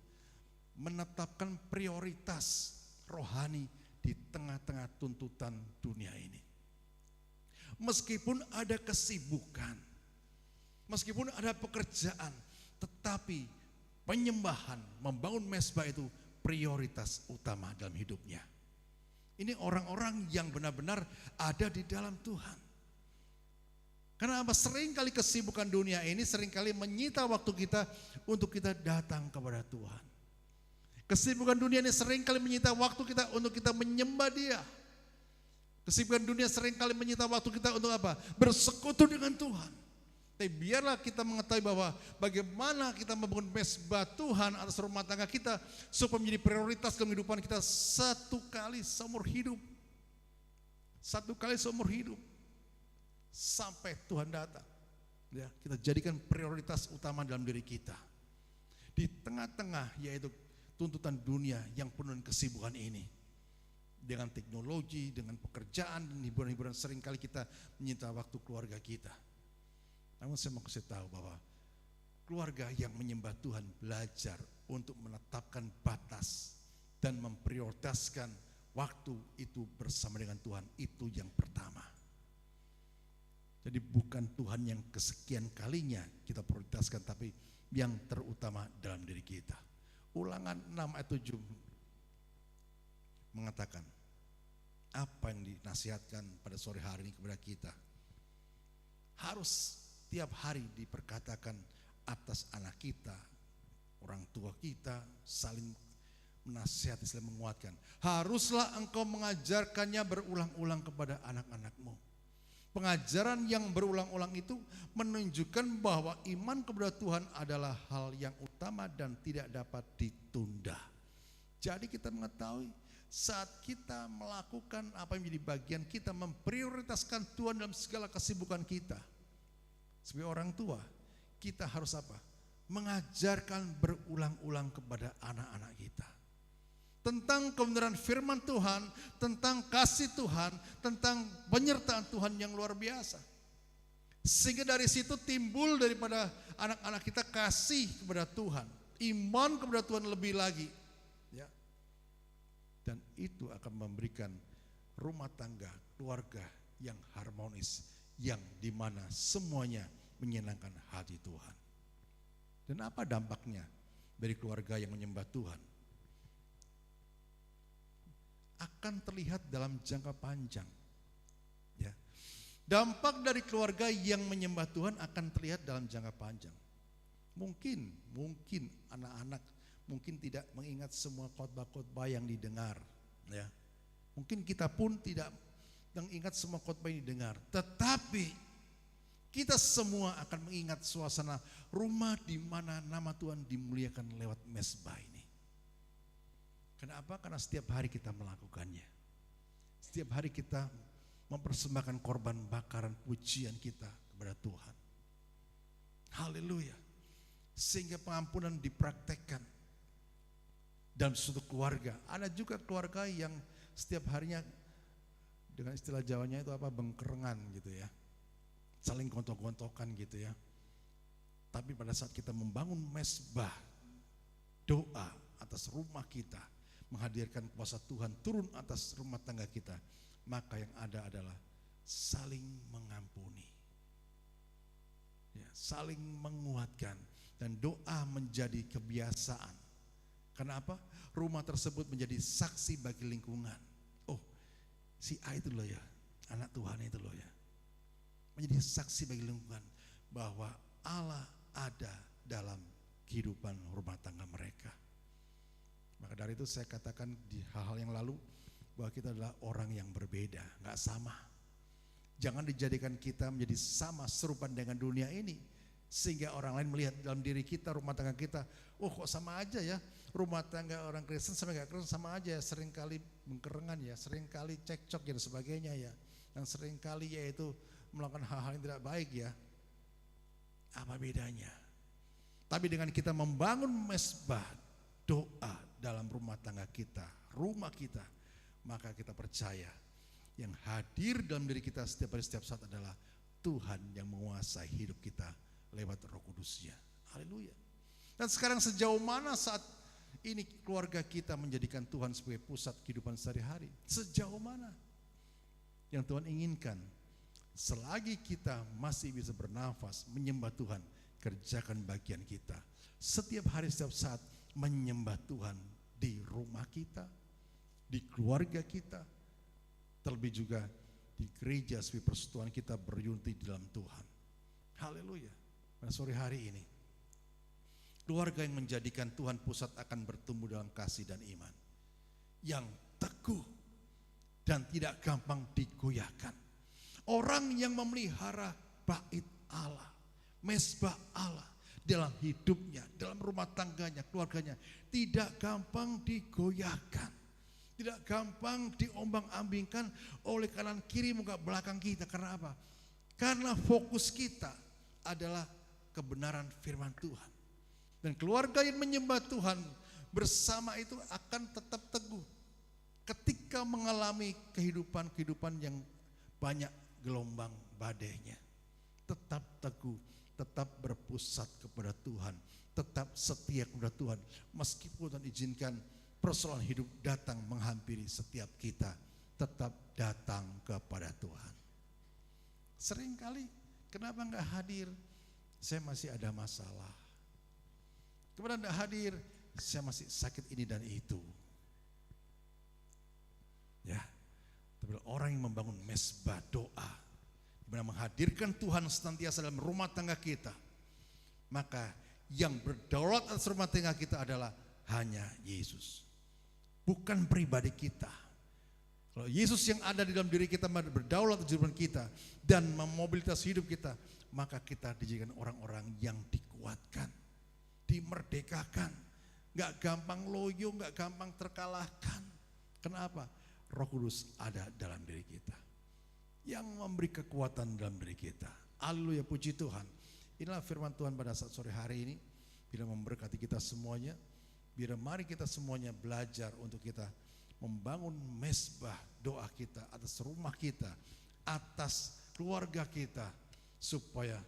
menetapkan prioritas rohani di tengah-tengah tuntutan dunia ini. Meskipun ada kesibukan, meskipun ada pekerjaan, tetapi penyembahan, membangun mezbah itu prioritas utama dalam hidupnya. Ini orang-orang yang benar-benar ada di dalam Tuhan. Karena apa? Seringkali kesibukan dunia ini seringkali menyita waktu kita untuk kita datang kepada Tuhan. Kesibukan dunia ini seringkali menyita waktu kita untuk kita menyembah Dia. Kesibukan dunia seringkali menyita waktu kita untuk apa? Bersekutu dengan Tuhan. Tapi biarlah kita mengetahui bahwa bagaimana kita membangun mezbah Tuhan atas rumah tangga kita supaya menjadi prioritas dalam kehidupan kita satu kali seumur hidup. Satu kali seumur hidup. Sampai Tuhan datang. Ya, kita jadikan prioritas utama dalam diri kita. Di tengah-tengah yaitu tuntutan dunia yang penuh dengan kesibukan ini. Dengan teknologi, dengan pekerjaan dan hiburan-hiburan seringkali kita menyita waktu keluarga kita. Namun saya mau kasih tahu bahwa keluarga yang menyembah Tuhan belajar untuk menetapkan batas dan memprioritaskan waktu itu bersama dengan Tuhan. Itu yang pertama. Jadi bukan Tuhan yang kesekian kalinya kita prioritaskan, tapi yang terutama dalam diri kita. Ulangan 6 ayat 7 mengatakan apa yang dinasihatkan pada sore hari ini kepada kita. Harus tiap hari diperkatakan atas anak kita, orang tua kita, saling menasihati, saling menguatkan. Haruslah engkau mengajarkannya berulang-ulang kepada anak-anakmu. Pengajaran yang berulang-ulang itu menunjukkan bahwa iman kepada Tuhan adalah hal yang utama dan tidak dapat ditunda. Jadi kita mengetahui saat kita melakukan apa yang menjadi bagian kita, memprioritaskan Tuhan dalam segala kesibukan kita. Sebagai orang tua, kita harus apa? Mengajarkan berulang-ulang kepada anak-anak kita. Tentang kebenaran firman Tuhan, tentang kasih Tuhan, tentang penyertaan Tuhan yang luar biasa. Sehingga dari situ timbul daripada anak-anak kita kasih kepada Tuhan. Iman kepada Tuhan lebih lagi. Ya. Dan itu akan memberikan rumah tangga, keluarga yang harmonis, yang dimana semuanya menyenangkan hati Tuhan. Dan apa dampaknya dari keluarga yang menyembah Tuhan? Akan terlihat dalam jangka panjang. Ya. Dampak dari keluarga yang menyembah Tuhan akan terlihat dalam jangka panjang. Mungkin anak-anak mungkin tidak mengingat semua khotbah-khotbah yang didengar. Ya. Mungkin kita pun tidak mengingat semua khotbah yang didengar. Tetapi kita semua akan mengingat suasana rumah di mana nama Tuhan dimuliakan lewat mezbah ini. Kenapa? Karena setiap hari kita melakukannya. Setiap hari kita mempersembahkan korban bakaran pujian kita kepada Tuhan. Haleluya. Sehingga pengampunan dipraktekkan dalam suatu keluarga. Ada juga keluarga yang setiap harinya dengan istilah Jawanya itu apa? Bengkerengan gitu ya. Saling gontok-gontokan gitu ya. Tapi pada saat kita membangun mezbah doa atas rumah kita, menghadirkan kuasa Tuhan turun atas rumah tangga kita, maka yang ada adalah saling mengampuni, ya, saling menguatkan, dan doa menjadi kebiasaan. Kenapa? Rumah tersebut menjadi saksi bagi lingkungan. Oh, si A itu loh ya, anak Tuhan itu loh ya, menjadi saksi bagi lingkungan bahwa Allah ada dalam kehidupan rumah tangga mereka. Maka dari itu saya katakan di hal-hal yang lalu bahwa kita adalah orang yang berbeda, gak sama. Jangan dijadikan kita menjadi sama serupa dengan dunia ini, sehingga orang lain melihat dalam diri kita, rumah tangga kita, oh kok sama aja ya, rumah tangga orang Kristen sama gak Kristen sama aja ya, seringkali bengkerengan ya, seringkali cekcok dan sebagainya ya, dan seringkali yaitu melakukan hal-hal yang tidak baik ya. Apa bedanya? Tapi dengan kita membangun mesbah doa dalam rumah tangga kita, rumah kita, maka kita percaya yang hadir dalam diri kita setiap hari setiap saat adalah Tuhan yang menguasai hidup kita lewat Roh Kudus-Nya. Haleluya. Dan sekarang sejauh mana saat ini keluarga kita menjadikan Tuhan sebagai pusat kehidupan sehari-hari? Sejauh mana yang Tuhan inginkan? Selagi kita masih bisa bernafas menyembah Tuhan, kerjakan bagian kita. Setiap hari setiap saat menyembah Tuhan di rumah kita, di keluarga kita, terlebih juga di gereja sebagai persekutuan kita berunity di dalam Tuhan. Haleluya. Pada sore hari ini, keluarga yang menjadikan Tuhan pusat akan bertumbuh dalam kasih dan iman yang teguh dan tidak gampang digoyahkan. Orang yang memelihara bait Allah, mesbah Allah dalam hidupnya, dalam rumah tangganya, keluarganya, tidak gampang digoyahkan, tidak gampang diombang-ambingkan oleh kanan kiri muka belakang kita. Karena apa? Karena fokus kita adalah kebenaran firman Tuhan. Dan keluarga yang menyembah Tuhan bersama itu akan tetap teguh ketika mengalami kehidupan yang banyak gelombang badainya. Tetap teguh, tetap berpusat kepada Tuhan, tetap setia kepada Tuhan. Meskipun Tuhan izinkan persoalan hidup datang menghampiri setiap kita, tetap datang kepada Tuhan. Seringkali kenapa enggak hadir? Saya masih ada masalah. Kemudian enggak hadir, saya masih sakit ini dan itu. Ya, tapi orang yang membangun mesbah doa, dimana menghadirkan Tuhan senantiasa dalam rumah tangga kita, maka yang berdaulat atas rumah tangga kita adalah hanya Yesus, bukan pribadi kita. Kalau Yesus yang ada di dalam diri kita berdaulat atas kehidupan kita dan memobilitas hidup kita, maka kita dijadikan orang-orang yang dikuatkan, dimerdekakan, gak gampang loyo, gak gampang terkalahkan. Kenapa? Roh Kudus ada dalam diri kita yang memberi kekuatan dalam diri kita. Haleluya, puji Tuhan. Inilah firman Tuhan pada saat sore hari ini. Bila memberkati kita semuanya, biar mari kita semuanya belajar untuk kita membangun mesbah doa kita atas rumah kita, atas keluarga kita, supaya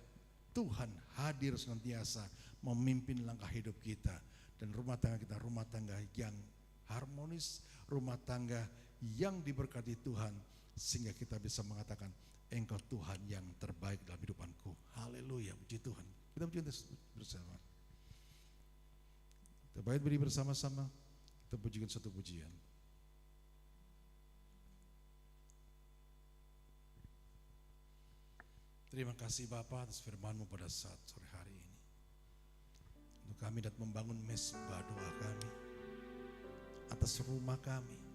Tuhan hadir senantiasa memimpin langkah hidup kita, dan rumah tangga kita rumah tangga yang harmonis, rumah tangga yang diberkati Tuhan, sehingga kita bisa mengatakan Engkau Tuhan yang terbaik dalam hidupanku. Haleluya, puji Tuhan. Kita puji bersama. Kita baik beri bersama-sama. Kita pujikan satu pujian. Terima kasih Bapa atas firman-Mu pada saat sore hari ini. Untuk kami dapat membangun mesbah doa kami atas rumah kami.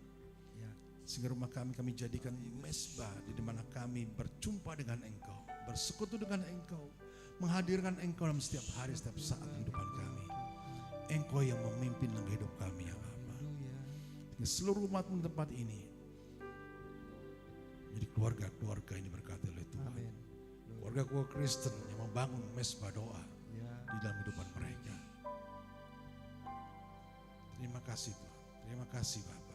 Sehingga rumah kami jadikan mesbah di mana kami berjumpa dengan Engkau, bersekutu dengan Engkau, menghadirkan Engkau dalam setiap hari, setiap saat kehidupan kami. Engkau yang memimpin dalam hidup kami ya Bapa. Seluruh umat-Mu di tempat ini jadi keluarga-keluarga ini berkati oleh Tuhan. Keluarga-keluarga Kristen yang membangun mesbah doa di dalam kehidupan mereka. Terima kasih Tuhan, terima kasih Bapa.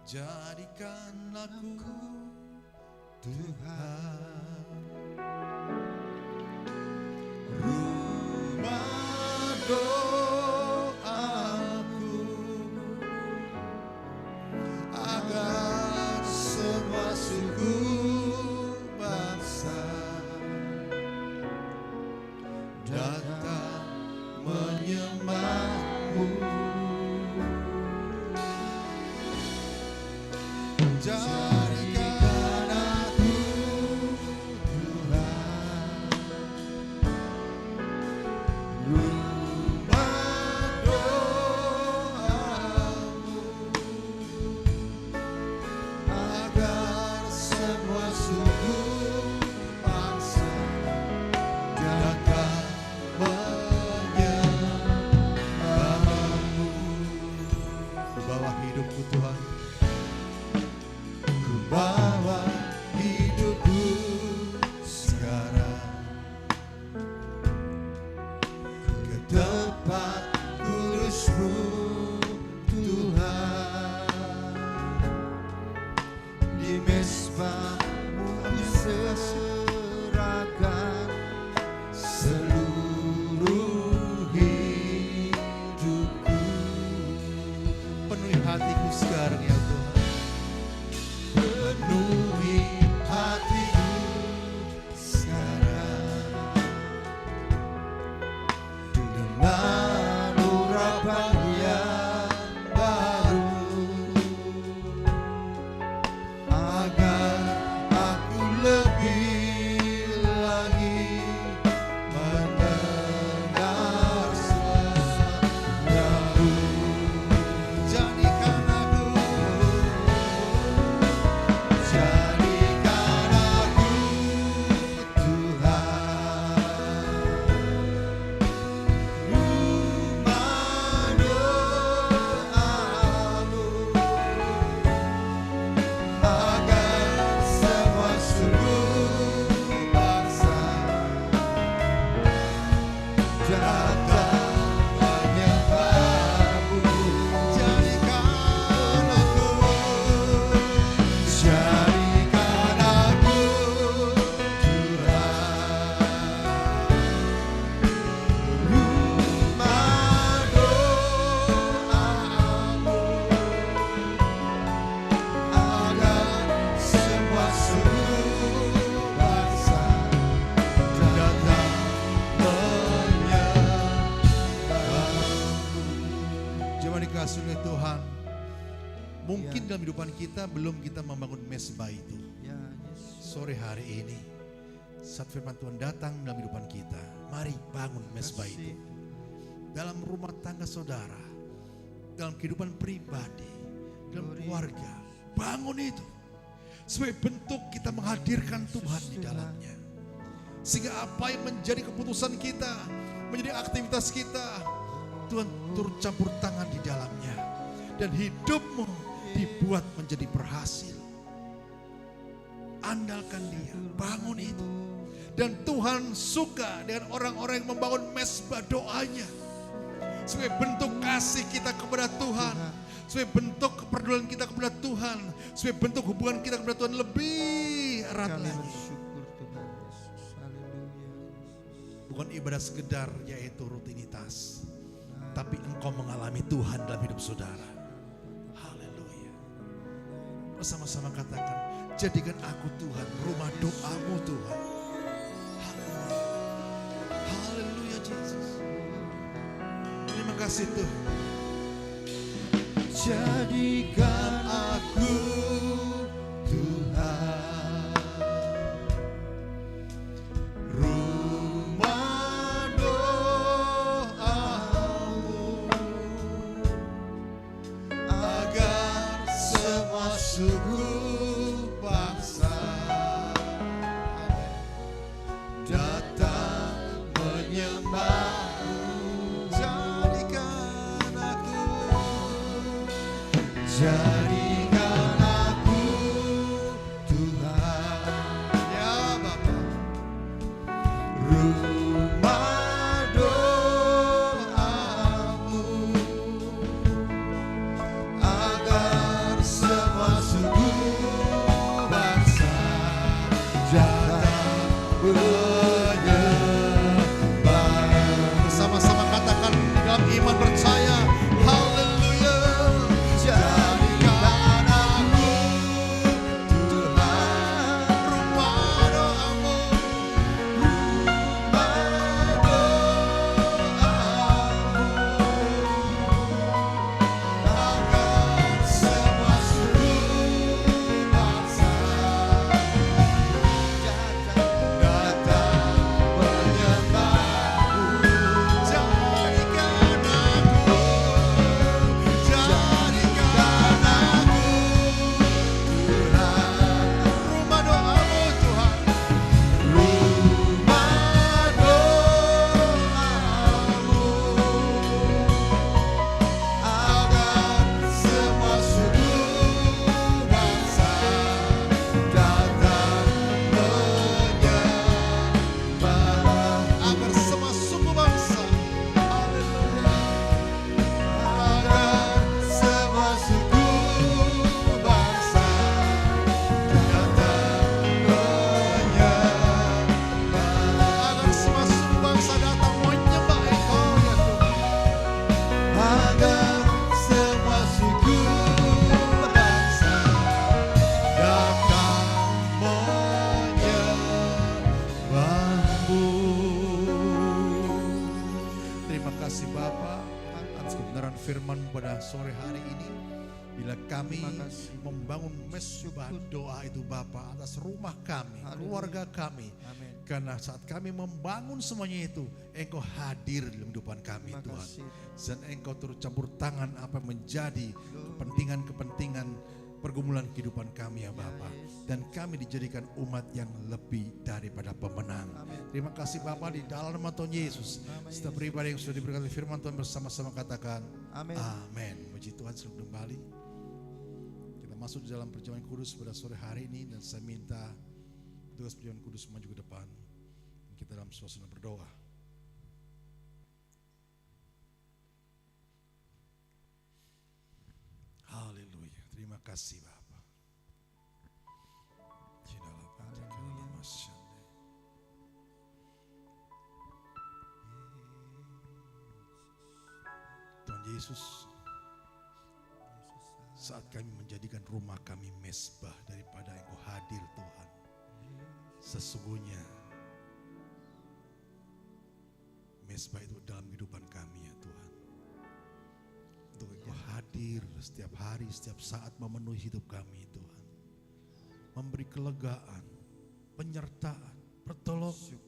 Jadikan aku Tuhan rumah doaku, Jadikan aku rumah doamu, agar semua suku bangsa datang menyembahmu. Ku bawa hidupku Tuhan, ku bawa hidupku sekarang ke tempat kudus-Mu Tuhan. Di mezbah-Mu ku serahkan seluruh hidupku. Penuhi hatiku sekarang ya Tuhan, penuhi hatiku sekarang dengan urapan yang baru, agar aku lebih lagi mendengar suara-Mu. Jadikan aku dikasihi oleh Tuhan. Mungkin dalam kehidupan kita belum kita membangun mezbah itu. Sore hari ini saat firman Tuhan datang dalam kehidupan kita, mari bangun mezbah itu. Dalam rumah tangga saudara, dalam kehidupan pribadi, dalam keluarga, bangun itu. Sebagai bentuk kita menghadirkan Tuhan di dalamnya. Sehingga apa yang menjadi keputusan kita, menjadi aktivitas kita, Tuhan turut campur tangan di dalamnya. Dan hidupmu dibuat menjadi berhasil. Andalkan Dia, bangun itu. Dan Tuhan suka dengan orang-orang yang membangun mezbah doanya. Sebagai bentuk kasih kita kepada Tuhan. Sebagai bentuk kepedulian kita kepada Tuhan. Sebagai bentuk hubungan kita kepada Tuhan lebih erat lagi. Bukan ibadah sekedar yaitu rutinitas. Tapi engkau mengalami Tuhan dalam hidup saudara. Haleluya. Bersama-sama katakan, jadikan aku Tuhan, rumah doamu Tuhan. Haleluya. Haleluya Yesus. Terima kasih Tuhan. Jadikan aku Tuhan, rumah doamu, agar semua suku bangsa datang menyembahmu. Jadikan aku, jadikan aku Tuhan, ya Bapa, rumah doamu, agar semua suku bangsa datang menyembah. Bersama-sama katakan dalam iman percaya, haleluya. Jadikan Terima kasih Bapa atas kebenaran firman pada sore hari ini. Bila kami membangun mesbah doa itu Bapa atas rumah kami, keluarga kami. Karena saat kami membangun semuanya itu, Engkau hadir dalam kehidupan kami Tuhan. Dan Engkau turut campur tangan apa yang menjadi kepentingan-kepentingan pergumulan kehidupan kami ya Bapa. Dan kami dijadikan umat yang lebih daripada pemenang. Terima kasih Bapa di dalam nama Tuhan Yesus. Setiap pribadi yang sudah diberkati firman Tuhan bersama-sama katakan amin. Puji Tuhan, selalu kembali. Kita masuk di dalam perjamuan kudus pada sore hari ini. Dan saya minta tugas perjamuan kudus maju ke depan. Kita dalam suasana berdoa. Haleluya. Terima kasih Bapa. Tuhan Yesus, saat kami menjadikan rumah kami mesbah daripada Engkau hadir Tuhan, sesungguhnya mesbah itu dalam kehidupan kami ya Tuhan. Untuk Engkau hadir setiap hari, setiap saat memenuhi hidup kami Tuhan. Memberi kelegaan, penyertaan, pertolongan.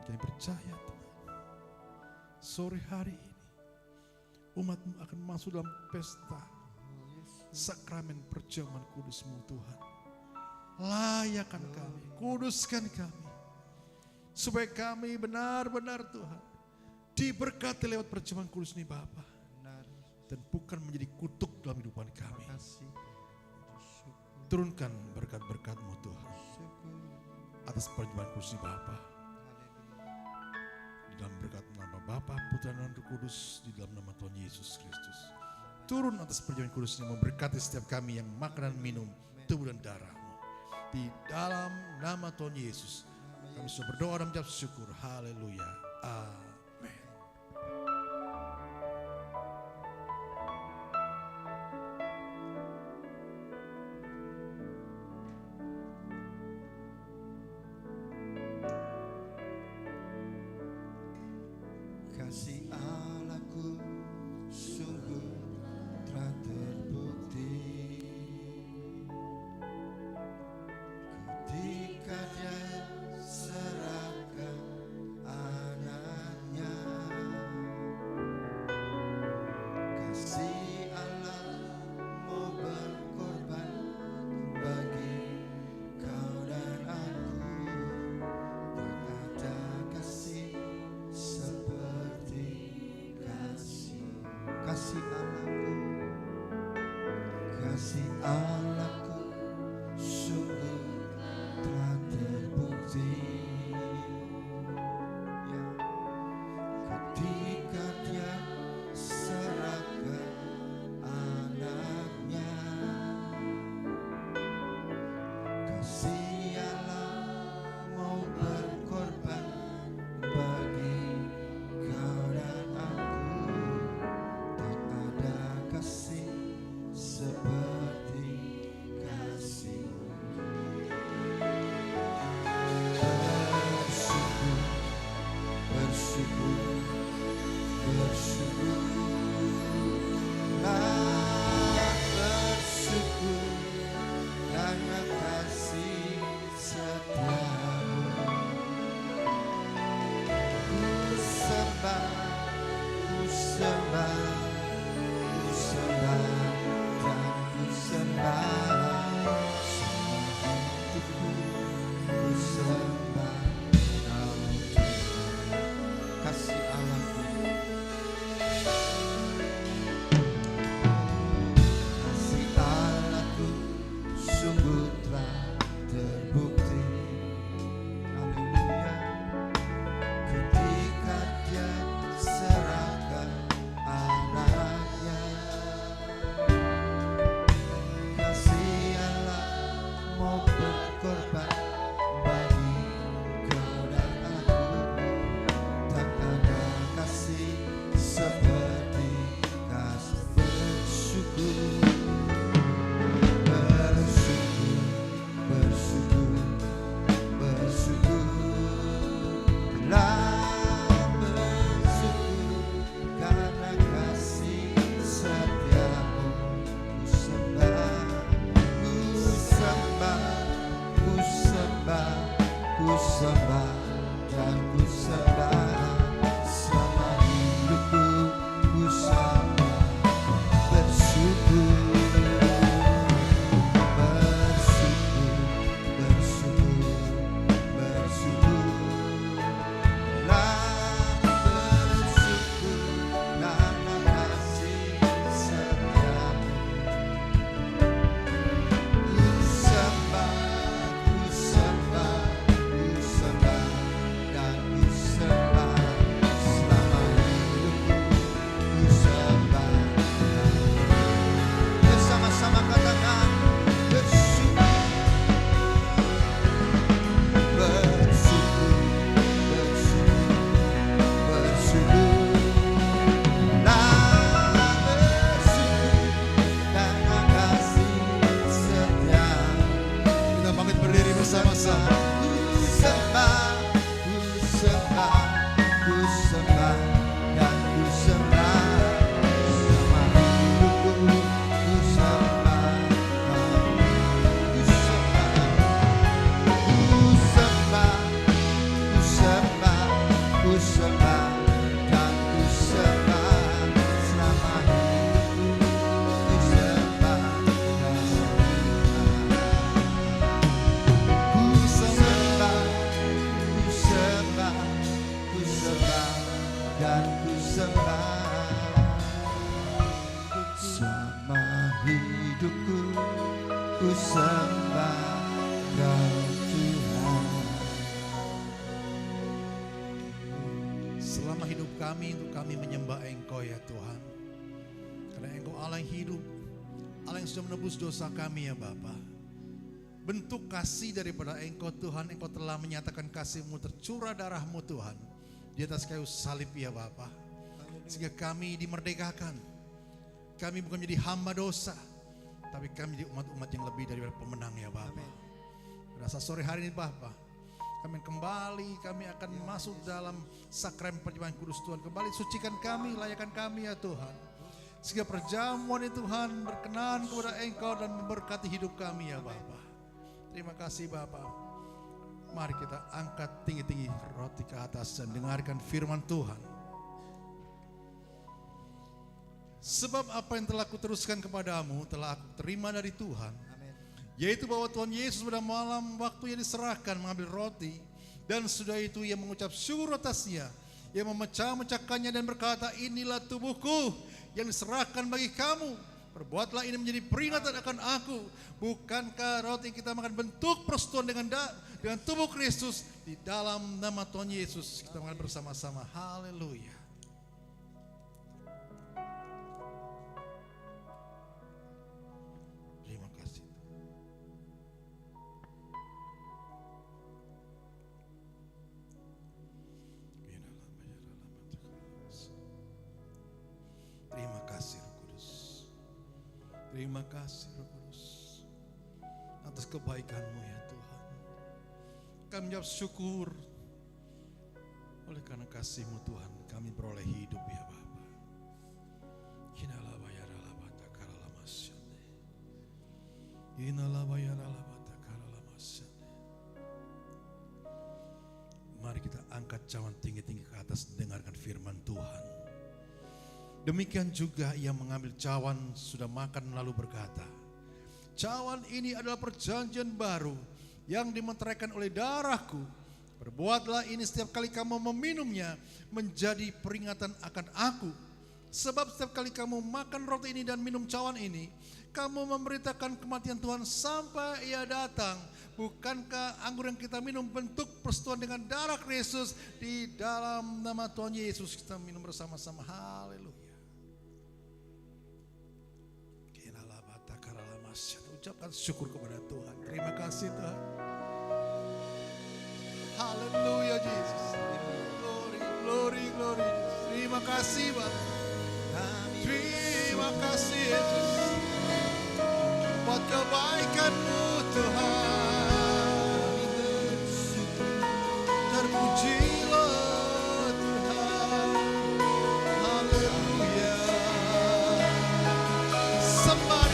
Kami percaya Tuhan, sore hari ini umat-Mu akan masuk dalam pesta sakramen perjamuan kudus-Mu Tuhan. Layakan kami, kuduskan kami, supaya kami benar-benar Tuhan diberkati lewat perjamuan kudus ini Bapa, dan bukan menjadi kutuk dalam kehidupan kami. Turunkan berkat-berkat-Mu Tuhan atas perjamuan kudus ini Bapa, di dalam berkat nama Bapa, Putra dan Roh Kudus, di dalam nama Tuhan Yesus Kristus. Turun atas perjamuan kudus ini, memberkati setiap kami yang makan dan minum tubuh dan darah-Mu. Di dalam nama Tuhan Yesus kami sudah berdoa dan mengucap syukur. Haleluya. Amin. Kasih Allahku sungguh telah terbukti ketika Dia serahkan anaknya. Kasih Allah mau berkorban bagi kau dan aku. Tak ada kasih seperti kasih Allahku, kasih Allahku sungguh telah terbukti ya, ketika Dia serahkan anaknya. Kasih Allah mau berkorban bagi kau dan aku. Tak sembah dan ku sembah selama hidupku, ku sembah dan ku sembah, ku sembah, ku sembah, ku sembah dan ku sembah selama hidupku, ku sembah dan ku sembah, ku sembah, ku sembah dan ku sembah selama hidupku, ku sembah dan Tuhan. Selama hidup kami, untuk kami menyembah Engkau ya Tuhan. Karena Engkau Allah yang hidup, Allah yang sudah menebus dosa kami ya Bapa. Bentuk kasih daripada Engkau Tuhan, Engkau telah menyatakan kasih-Mu, tercurah darah-Mu Tuhan di atas kayu salib ya Bapa. Sehingga kami dimerdekakan. Kami bukan menjadi hamba dosa, tapi kami menjadi umat-umat yang lebih daripada pemenang ya Bapa. Rasa sore hari ini Bapa, kami akan masuk dalam sakramen perjamuan kudus Tuhan. Kembali sucikan kami, layakan kami ya Tuhan. Sehingga perjamuan ini Tuhan berkenan kepada Engkau dan memberkati hidup kami ya Bapa. Terima kasih Bapa. Mari kita angkat tinggi-tinggi roti ke atas dan dengarkan firman Tuhan. Sebab apa yang telah kuteruskan kepadamu telah aku terima dari Tuhan. Yaitu bahwa Tuhan Yesus pada malam waktu yang diserahkan mengambil roti, dan sudah itu ia mengucap syukur atasnya. Ia memecah-mecahkannya dan berkata, inilah tubuhku yang diserahkan bagi kamu. Perbuatlah ini menjadi peringatan akan aku. Bukankah roti yang kita makan bentuk persekutuan dengan tubuh Kristus? Di dalam nama Tuhan Yesus kita makan bersama-sama. Haleluya. Terima kasih. Terima kasih Roh Kudus. Terima kasih Roh Kudus atas kebaikan-Mu ya Tuhan. Kami menjawab syukur oleh karena kasih-Mu Tuhan, kami beroleh hidup ya Bapa. Mari kita angkat cawan tinggi-tinggi ke atas, dengarkan firman Tuhan. Demikian juga ia mengambil cawan sudah makan lalu berkata, cawan ini adalah perjanjian baru yang dimeteraikan oleh darahku. Perbuatlah ini setiap kali kamu meminumnya menjadi peringatan akan aku. Sebab setiap kali kamu makan roti ini dan minum cawan ini, kamu memberitakan kematian Tuhan sampai ia datang. Bukankah anggur yang kita minum bentuk persekutuan dengan darah Kristus? Di dalam nama Tuhan Yesus kita minum bersama-sama. Haleluya. Ucapkan syukur kepada Tuhan. Terima kasih Tuhan. Haleluya Yesus. Glory, glory, glory. Terima kasih Bapak. Terima kasih Yesus. Buat kebaikan-Mu Tuhan. Terpujilah Tuhan. Haleluya. Somebody.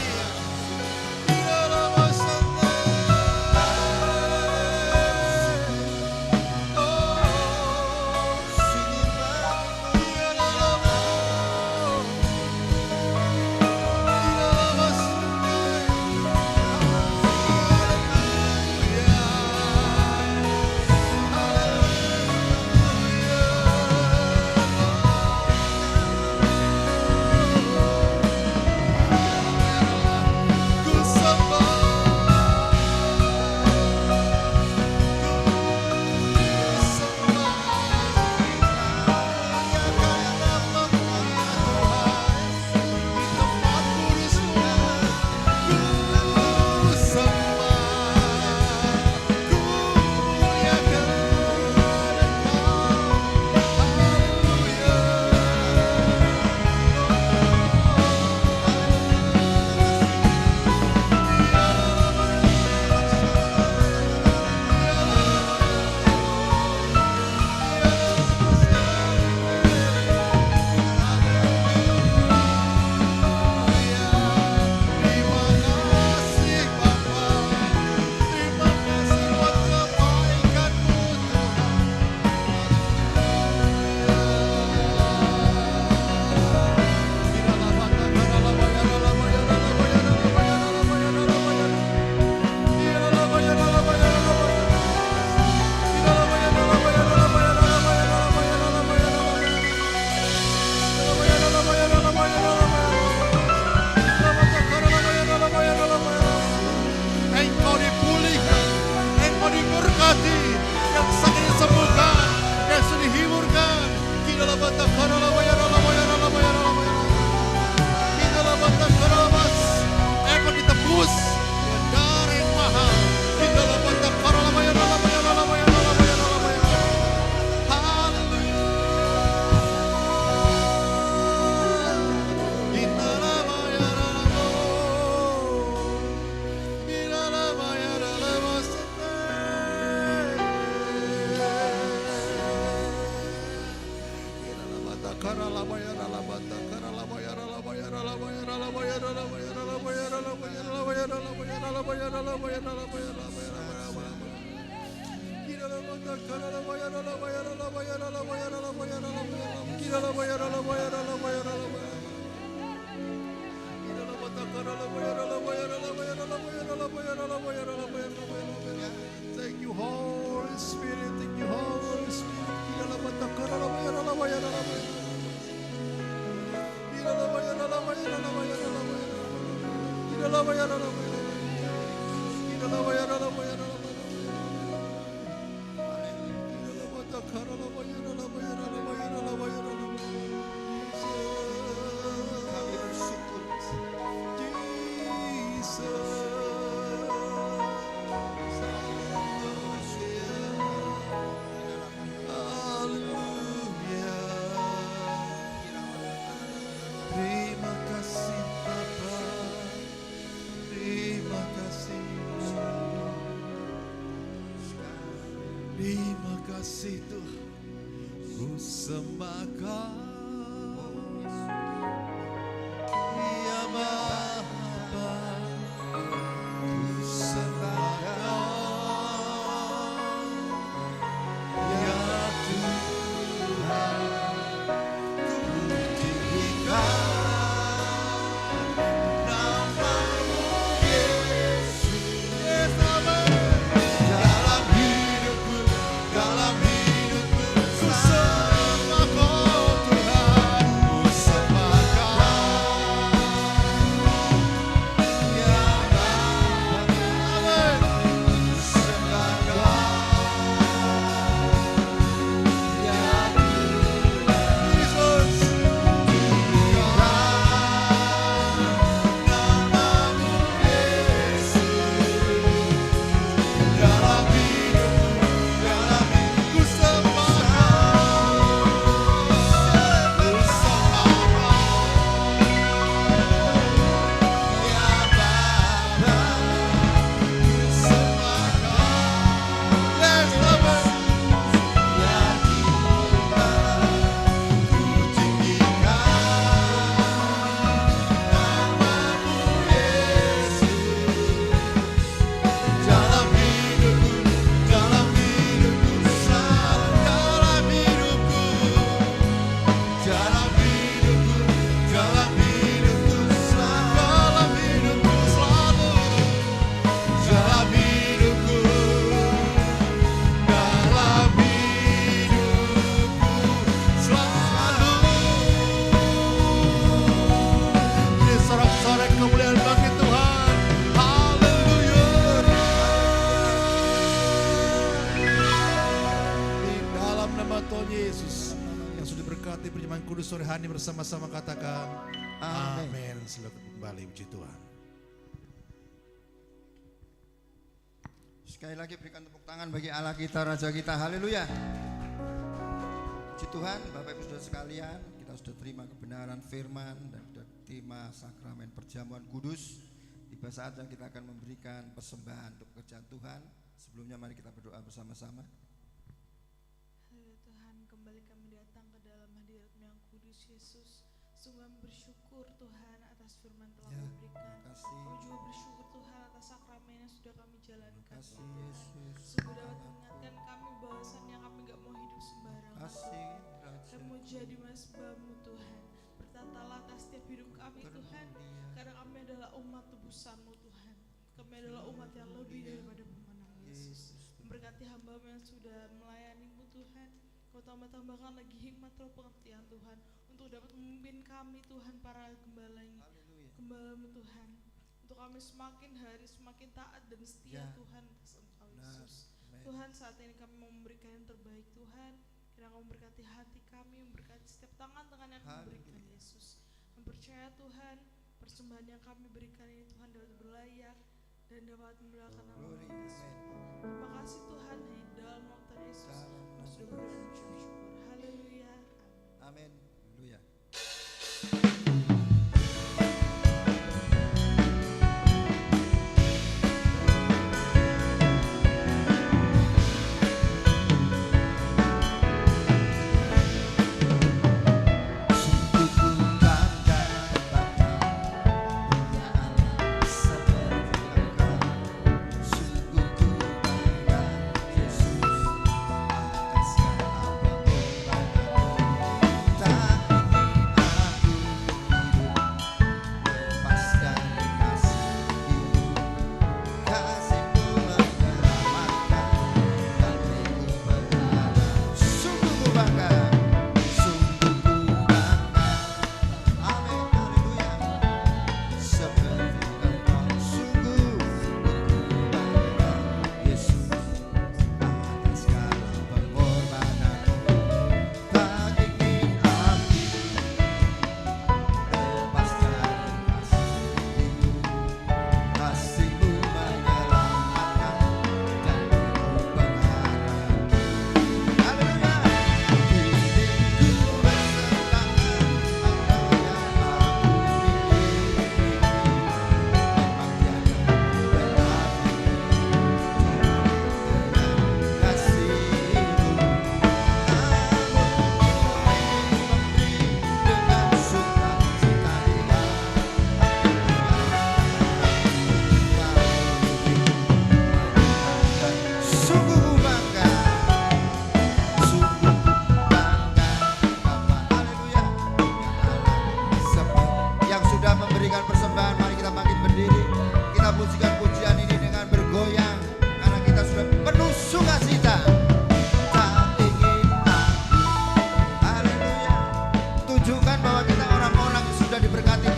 Thank you, Holy Spirit. Thank you, Holy Spirit. Kami bersyukur. Terima kasih Bapa, terima kasih, terima kasih Tuhan. Ku sembahkan, ya Bapa, ku sembahkan, ya Tuhan. Perjamuan kudus sore hari ini bersama-sama katakan amin. Selalu kembali, puji Tuhan. Sekali lagi berikan tepuk tangan bagi Allah kita, Raja kita. Haleluya. Puji Tuhan, Bapak Ibu Saudara sekalian, kita sudah terima kebenaran firman dan sudah terima sakramen perjamuan kudus. Tiba saatnya kita akan memberikan persembahan untuk pekerjaan Tuhan. Sebelumnya mari kita berdoa bersama-sama. Kembali kami datang ke dalam hadirat-Mu yang kudus, Yesus. Sungguh kami bersyukur Tuhan atas firman telah kami berikan. Kami juga bersyukur Tuhan atas sakramen yang sudah kami jalankan. Tuhan. Sungguh dapat mengingatkan kami bahwasannya kami gak mau hidup sembarangan Tuhan. Kami mau jadi mesbah-Mu Tuhan. Bertatalah atas setiap hidup kami Tuhan. Karena kami adalah umat tebusan-Mu Tuhan. Kami adalah umat yang lebih daripada pemenang Yesus. Memberkati hamba-Mu yang sudah melayani-Mu Tuhan. Kau tambah-tambahkan lagi hikmat roh pengertian Tuhan untuk dapat memimpin kami Tuhan, para gembala-Mu Tuhan, untuk kami semakin hari semakin taat dan setia Tuhan atas Engkau Yesus. Tuhan, saat ini kami mau memberikan yang terbaik Tuhan. Kiranya Kau memberkati hati kami, memberkati setiap tangan-tangan yang kami berikan Yesus. Mempercaya Tuhan, persembahan yang kami berikan ini Tuhan dapat berlayak dan dapat memuliakan nama Yesus. Terima kasih Tuhan, di dalam nama Tuhan Yesus kami sudah berdoa dan bersyukur. Haleluya. Amin. Haleluya.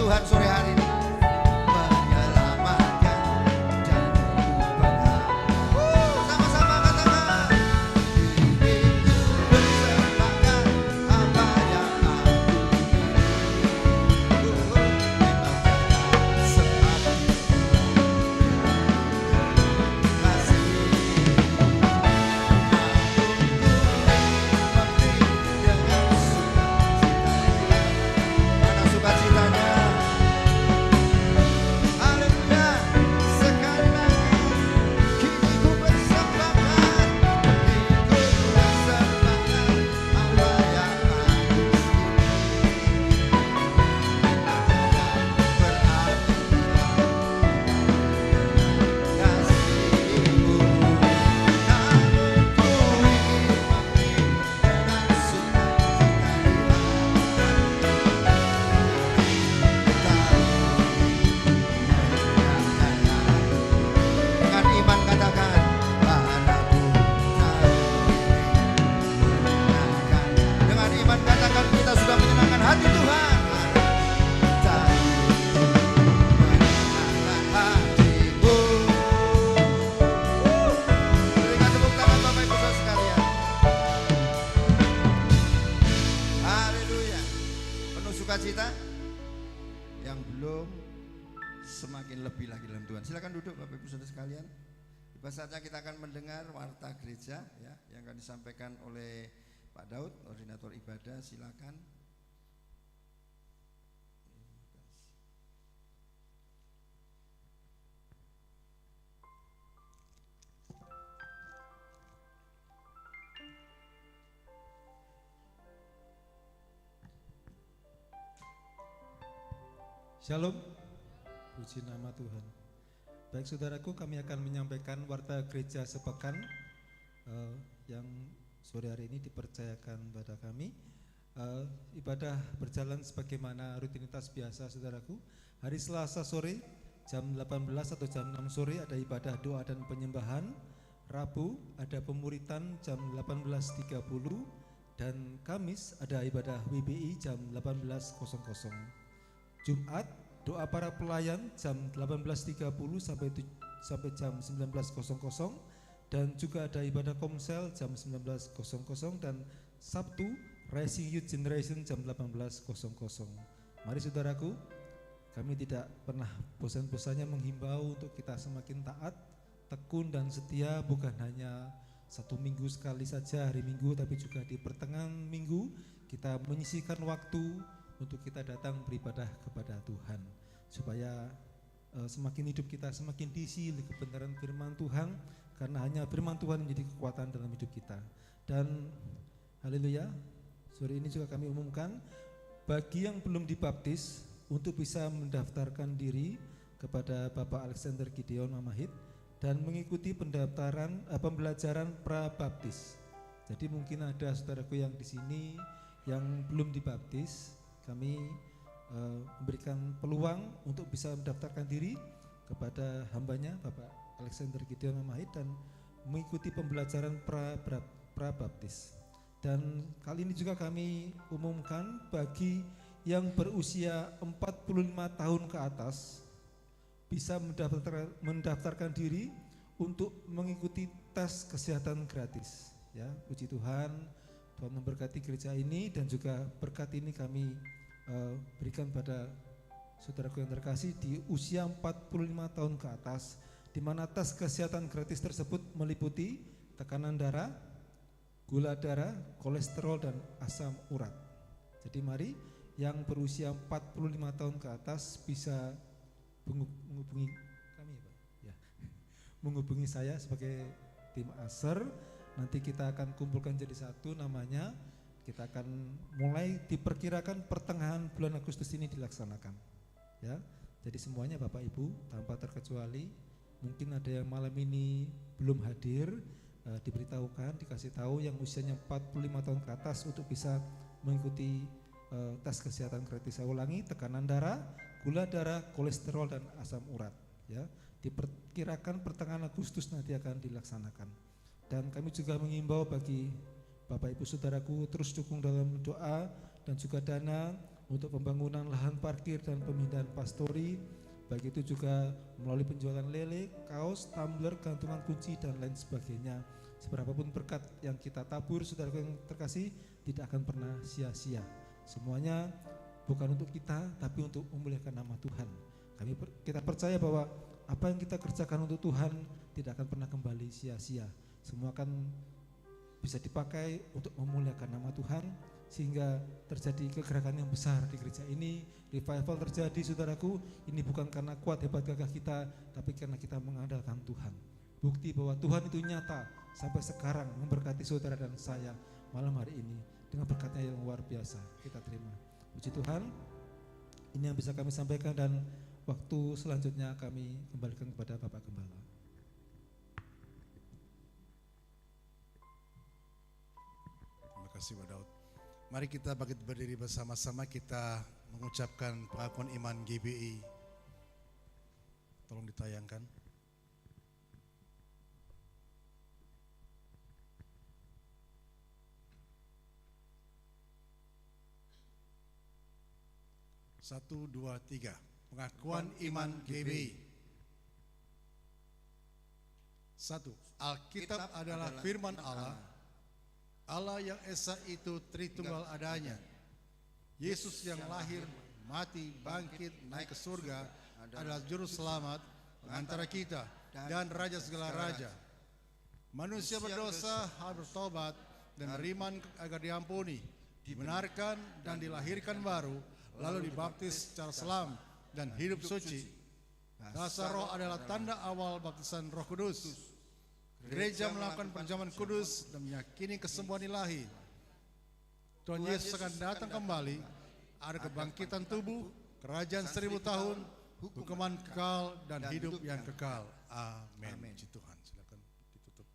Tuhan sore hari ini. Menyelamatkan dan mengubah. Sama-sama katakan. Hidupku bersembahkan apa yang aku miliki. Semakin kasih. Mana sukacitanya? Haleluya. Sekali lagi, kini ku bersembahkan, kini ku bersembahkan apa yang aku miliki. Berarti kasihmu, namun ku ingin memberi dengan sukacita dengan iman katakan, padaku tahu menyenangkan. Dengan iman katakan, kita sudah menyenangkan hati Tuhan. Tahu menyenangkan hatimu. Berikan tepuk tangan Bapak Ibu Saudara sekalian. Haleluya. Penuh sukacita. Yang belum semakin lebih lagi dalam Tuhan. Silakan duduk Bapak Ibu Saudara sekalian. Tiba saatnya kita akan mendengar warta gereja ya yang akan disampaikan oleh Pak Daud, koordinator ibadah. Silakan. Shalom, puji nama Tuhan. Baik saudaraku, kami akan menyampaikan warta gereja sepekan yang sore hari ini dipercayakan pada kami. Ibadah berjalan sebagaimana rutinitas biasa saudaraku. Hari Selasa sore jam 18 atau jam 6 sore ada ibadah doa dan penyembahan. Rabu ada pemuritan jam 18.30 dan Kamis ada ibadah WBI jam 18.00. Jumat doa para pelayan jam 18.30 sampai jam 19.00 dan juga ada ibadah komsel jam 19.00 dan Sabtu Rising Youth Generation jam 18.00. Mari saudaraku, kami tidak pernah bosan-bosannya menghimbau untuk kita semakin taat, tekun dan setia, bukan hanya satu minggu sekali saja hari Minggu, tapi juga di pertengahan minggu kita menyisihkan waktu untuk kita datang beribadah kepada Tuhan, supaya semakin hidup kita semakin diisi oleh kebenaran firman Tuhan, karena hanya firman Tuhan menjadi kekuatan dalam hidup kita. Dan haleluya, sore ini juga kami umumkan bagi yang belum dibaptis untuk bisa mendaftarkan diri kepada Bapak Alexander Gideon Mamahit dan mengikuti pembelajaran pra-baptis. Jadi mungkin ada saudaraku yang di sini yang belum dibaptis, kami memberikan peluang untuk bisa mendaftarkan diri kepada hambanya Bapak Alexander Gideon Mamahit dan mengikuti pembelajaran pra-baptis. Dan kali ini juga kami umumkan bagi yang berusia 45 tahun ke atas bisa mendaftarkan diri untuk mengikuti tes kesehatan gratis. Ya, puji Tuhan, Tuhan memberkati gereja ini dan juga berkat ini kami berikan pada saudaraku yang terkasih di usia 45 tahun ke atas, di mana tes kesehatan gratis tersebut meliputi tekanan darah, gula darah, kolesterol dan asam urat. Jadi mari yang berusia 45 tahun ke atas bisa menghubungi kami Pak. Ya. Menghubungi saya sebagai tim ASER. Nanti kita akan kumpulkan jadi satu namanya. Kita akan mulai diperkirakan pertengahan bulan Agustus ini dilaksanakan. Ya. Jadi semuanya Bapak Ibu tanpa terkecuali, mungkin ada yang malam ini belum hadir, diberitahukan, dikasih tahu yang usianya 45 tahun ke atas untuk bisa mengikuti tes kesehatan gratis. Saya ulangi, tekanan darah, gula darah, kolesterol dan asam urat. Ya, diperkirakan pertengahan Agustus nanti akan dilaksanakan. Dan kami juga mengimbau bagi Bapak Ibu Saudaraku terus dukung dalam doa dan juga dana untuk pembangunan lahan parkir dan pemindahan pastori, baik itu juga melalui penjualan lele, kaos, tumbler, gantungan kunci dan lain sebagainya. Seberapapun berkat yang kita tabur, saudaraku yang terkasih, tidak akan pernah sia-sia. Semuanya bukan untuk kita, tapi untuk memuliakan nama Tuhan. Kita percaya bahwa apa yang kita kerjakan untuk Tuhan tidak akan pernah kembali sia-sia. Semua akan bisa dipakai untuk memuliakan nama Tuhan, sehingga terjadi kegerakan yang besar di gereja ini. Revival terjadi, saudaraku. Ini bukan karena kuat hebat gagah kita, tapi karena kita mengandalkan Tuhan. Bukti bahwa Tuhan itu nyata sampai sekarang memberkati saudara dan saya malam hari ini dengan berkatnya yang luar biasa. Kita terima. Puji Tuhan. Ini yang bisa kami sampaikan, dan waktu selanjutnya kami kembalikan kepada Bapak Gembala. Terima kasih Pak Daud. Mari kita bangkit berdiri bersama-sama, kita mengucapkan pengakuan iman GBI. Tolong ditayangkan. Satu, dua, tiga. Pengakuan iman GBI. Satu, Alkitab adalah firman Allah. Allah yang esa itu Tritunggal adanya. Yesus yang lahir, mati, bangkit, naik ke surga adalah juru selamat antara kita dan raja segala raja. Manusia berdosa harus bertobat dan beriman agar diampuni, dibenarkan dan dilahirkan baru, lalu dibaptis secara selam dan hidup suci. Dasar roh adalah tanda awal baptisan Roh Kudus. Gereja melakukan perjamuan kudus dan meyakini kesembuhan ilahi. Tuhan Yesus akan datang kembali. Ada kebangkitan tubuh, kerajaan 1000 tahun, hukuman kekal dan hidup yang kekal. Amin. Puji Tuhan. Silakan ditutup.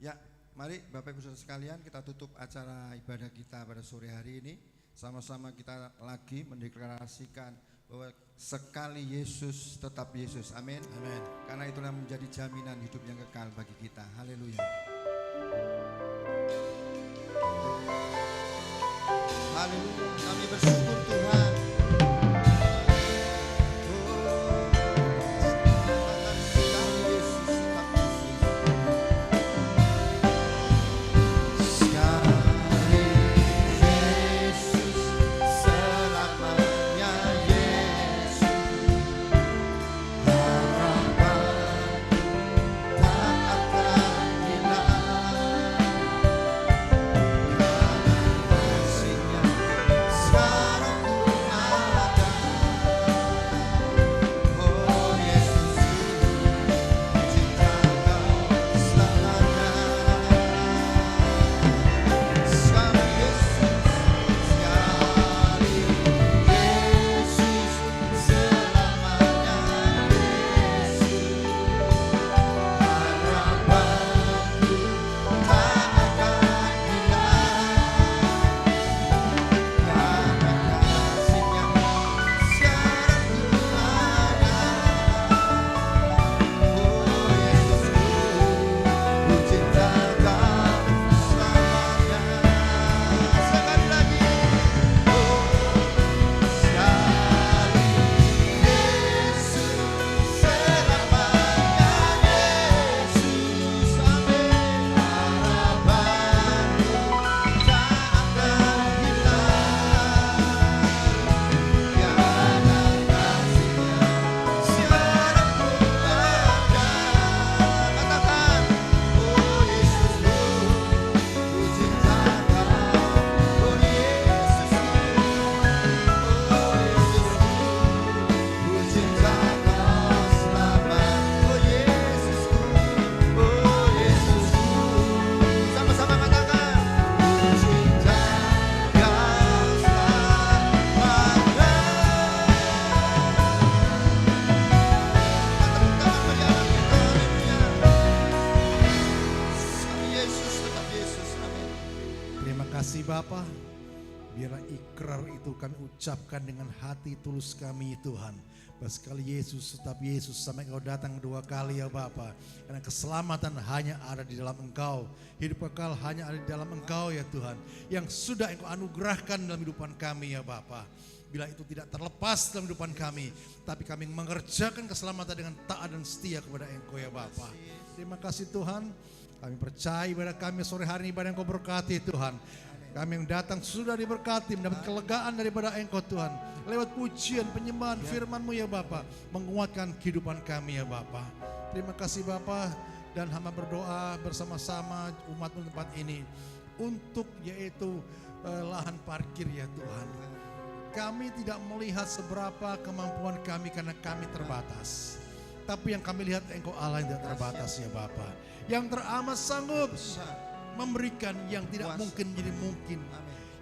Ya, mari Bapak Ibu Saudara sekalian, kita tutup acara ibadah kita pada sore hari ini. Sama-sama kita lagi mendeklarasikan bahwa sekali Yesus tetap Yesus. Amin. Amin. Karena itulah menjadi jaminan hidup yang kekal bagi kita. Haleluya. Haleluya. Kami bersyukur Tuhan. Sekarang Karena ikrar itu kami ucapkan dengan hati tulus kami Tuhan. Sekali Yesus, tetap Yesus sampai Engkau datang 2 kali ya Bapa. Karena keselamatan hanya ada di dalam Engkau. Hidup kekal hanya ada di dalam Engkau ya Tuhan. Yang sudah Engkau anugerahkan dalam kehidupan kami ya Bapa. Bila itu tidak terlepas dalam kehidupan kami, tapi kami mengerjakan keselamatan dengan taat dan setia kepada Engkau ya Bapa. Terima kasih Tuhan. Kami percaya ibadah kami sore hari ini ibadah Engkau berkati Tuhan. Kami yang datang sudah diberkati, mendapat kelegaan daripada Engkau Tuhan. Lewat pujian, penyembahan firman-Mu ya Bapa, menguatkan kehidupan kami ya Bapa. Terima kasih Bapa, dan hamba berdoa bersama-sama umat-Mu tempat ini. Untuk yaitu lahan parkir ya Tuhan. Kami tidak melihat seberapa kemampuan kami karena kami terbatas. Tapi yang kami lihat Engkau Allah yang tidak terbatas ya Bapa. Yang teramat sanggup memberikan yang tidak mungkin jadi mungkin.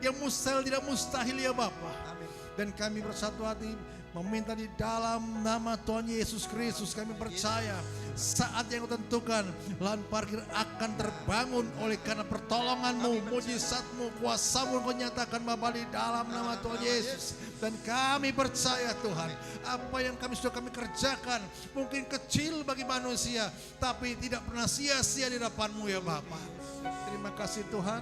Yang mustahil tidak mustahil ya Bapa. Dan kami bersatu hati meminta di dalam nama Tuhan Yesus Kristus. Kami percaya saat yang Kau tentukan lahan parkir akan terbangun oleh karena pertolongan-Mu, mujizat-Mu, kuasa-Mu Kau nyatakan Bapa di dalam nama Tuhan Yesus. Dan kami percaya Tuhan, apa yang sudah kami kerjakan mungkin kecil bagi manusia, tapi tidak pernah sia-sia di hadapan-Mu ya Bapa. Terima kasih Tuhan.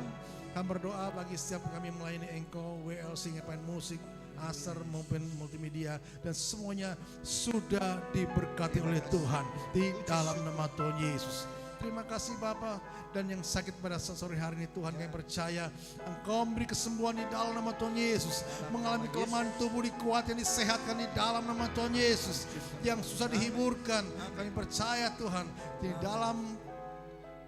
Kami berdoa bagi setiap kami melayani Engkau, WLC ngapain musik, Aser maupun multimedia, dan semuanya sudah diberkati oleh Tuhan di dalam nama Tuhan Yesus. Terima kasih Bapa. Dan yang sakit pada sore hari ini Tuhan, kami percaya Engkau memberi kesembuhan di dalam nama Tuhan Yesus. Mengalami kelemahan tubuh dikuatkan, disehatkan di dalam nama Tuhan Yesus. Yang susah dihiburkan, kami percaya Tuhan di dalam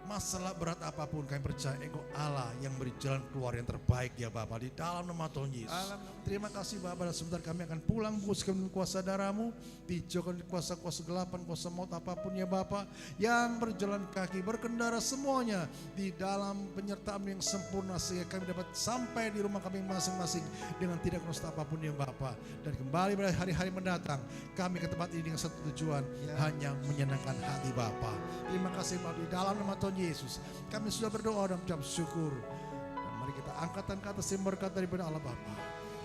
masalah berat apapun kami percaya Engkau Allah yang beri jalan keluar yang terbaik ya Bapa di dalam nama Tuhan Yesus. Terima kasih Bapa, dan sebentar kami akan pulang bungkuskan dengan kuasa darah-Mu, dijauhkan kuasa-kuasa gelapan, kuasa maut apapun ya Bapa, yang berjalan kaki, berkendara semuanya di dalam penyertaan yang sempurna sehingga kami dapat sampai di rumah kami masing-masing dengan tidak kuasa apapun ya Bapa. Dan kembali pada hari-hari mendatang kami ke tempat ini dengan satu tujuan, hanya menyenangkan hati Bapa. Terima kasih Bapa di dalam nama Tuhan Yesus. Kami sudah berdoa dan mengucap syukur. Dan mari kita angkatkan ke atas berkat daripada Allah Bapa.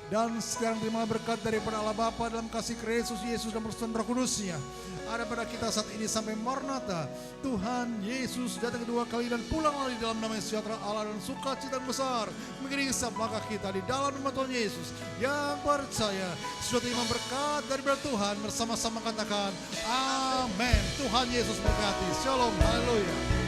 Dan sekarang terima berkat daripada Allah Bapa dalam kasih Kristus Yesus dan persekutuan Roh Kudus-Nya ada pada kita saat ini sampai Maranatha. Tuhan Yesus datang kedua kali dan pulang lagi dalam nama sejahtera Allah dan sukacita besar mengiringi langkah kita di dalam nama Tuhan Yesus. Yang percaya sudah terima berkat daripada Tuhan, bersama-sama katakan amin. Tuhan Yesus berkati. Shalom. Haleluya.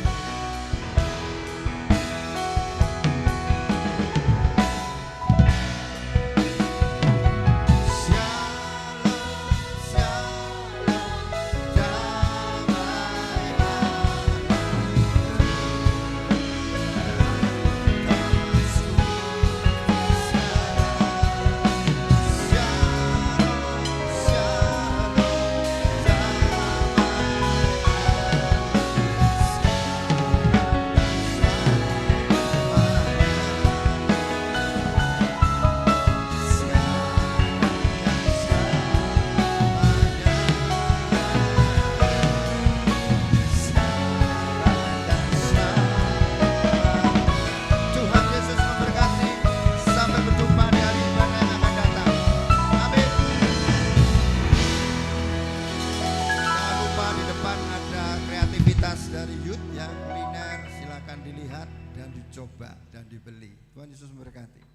Dari youth yang kuliner silakan dilihat dan dicoba dan dibeli. Tuhan Yesus memberkati.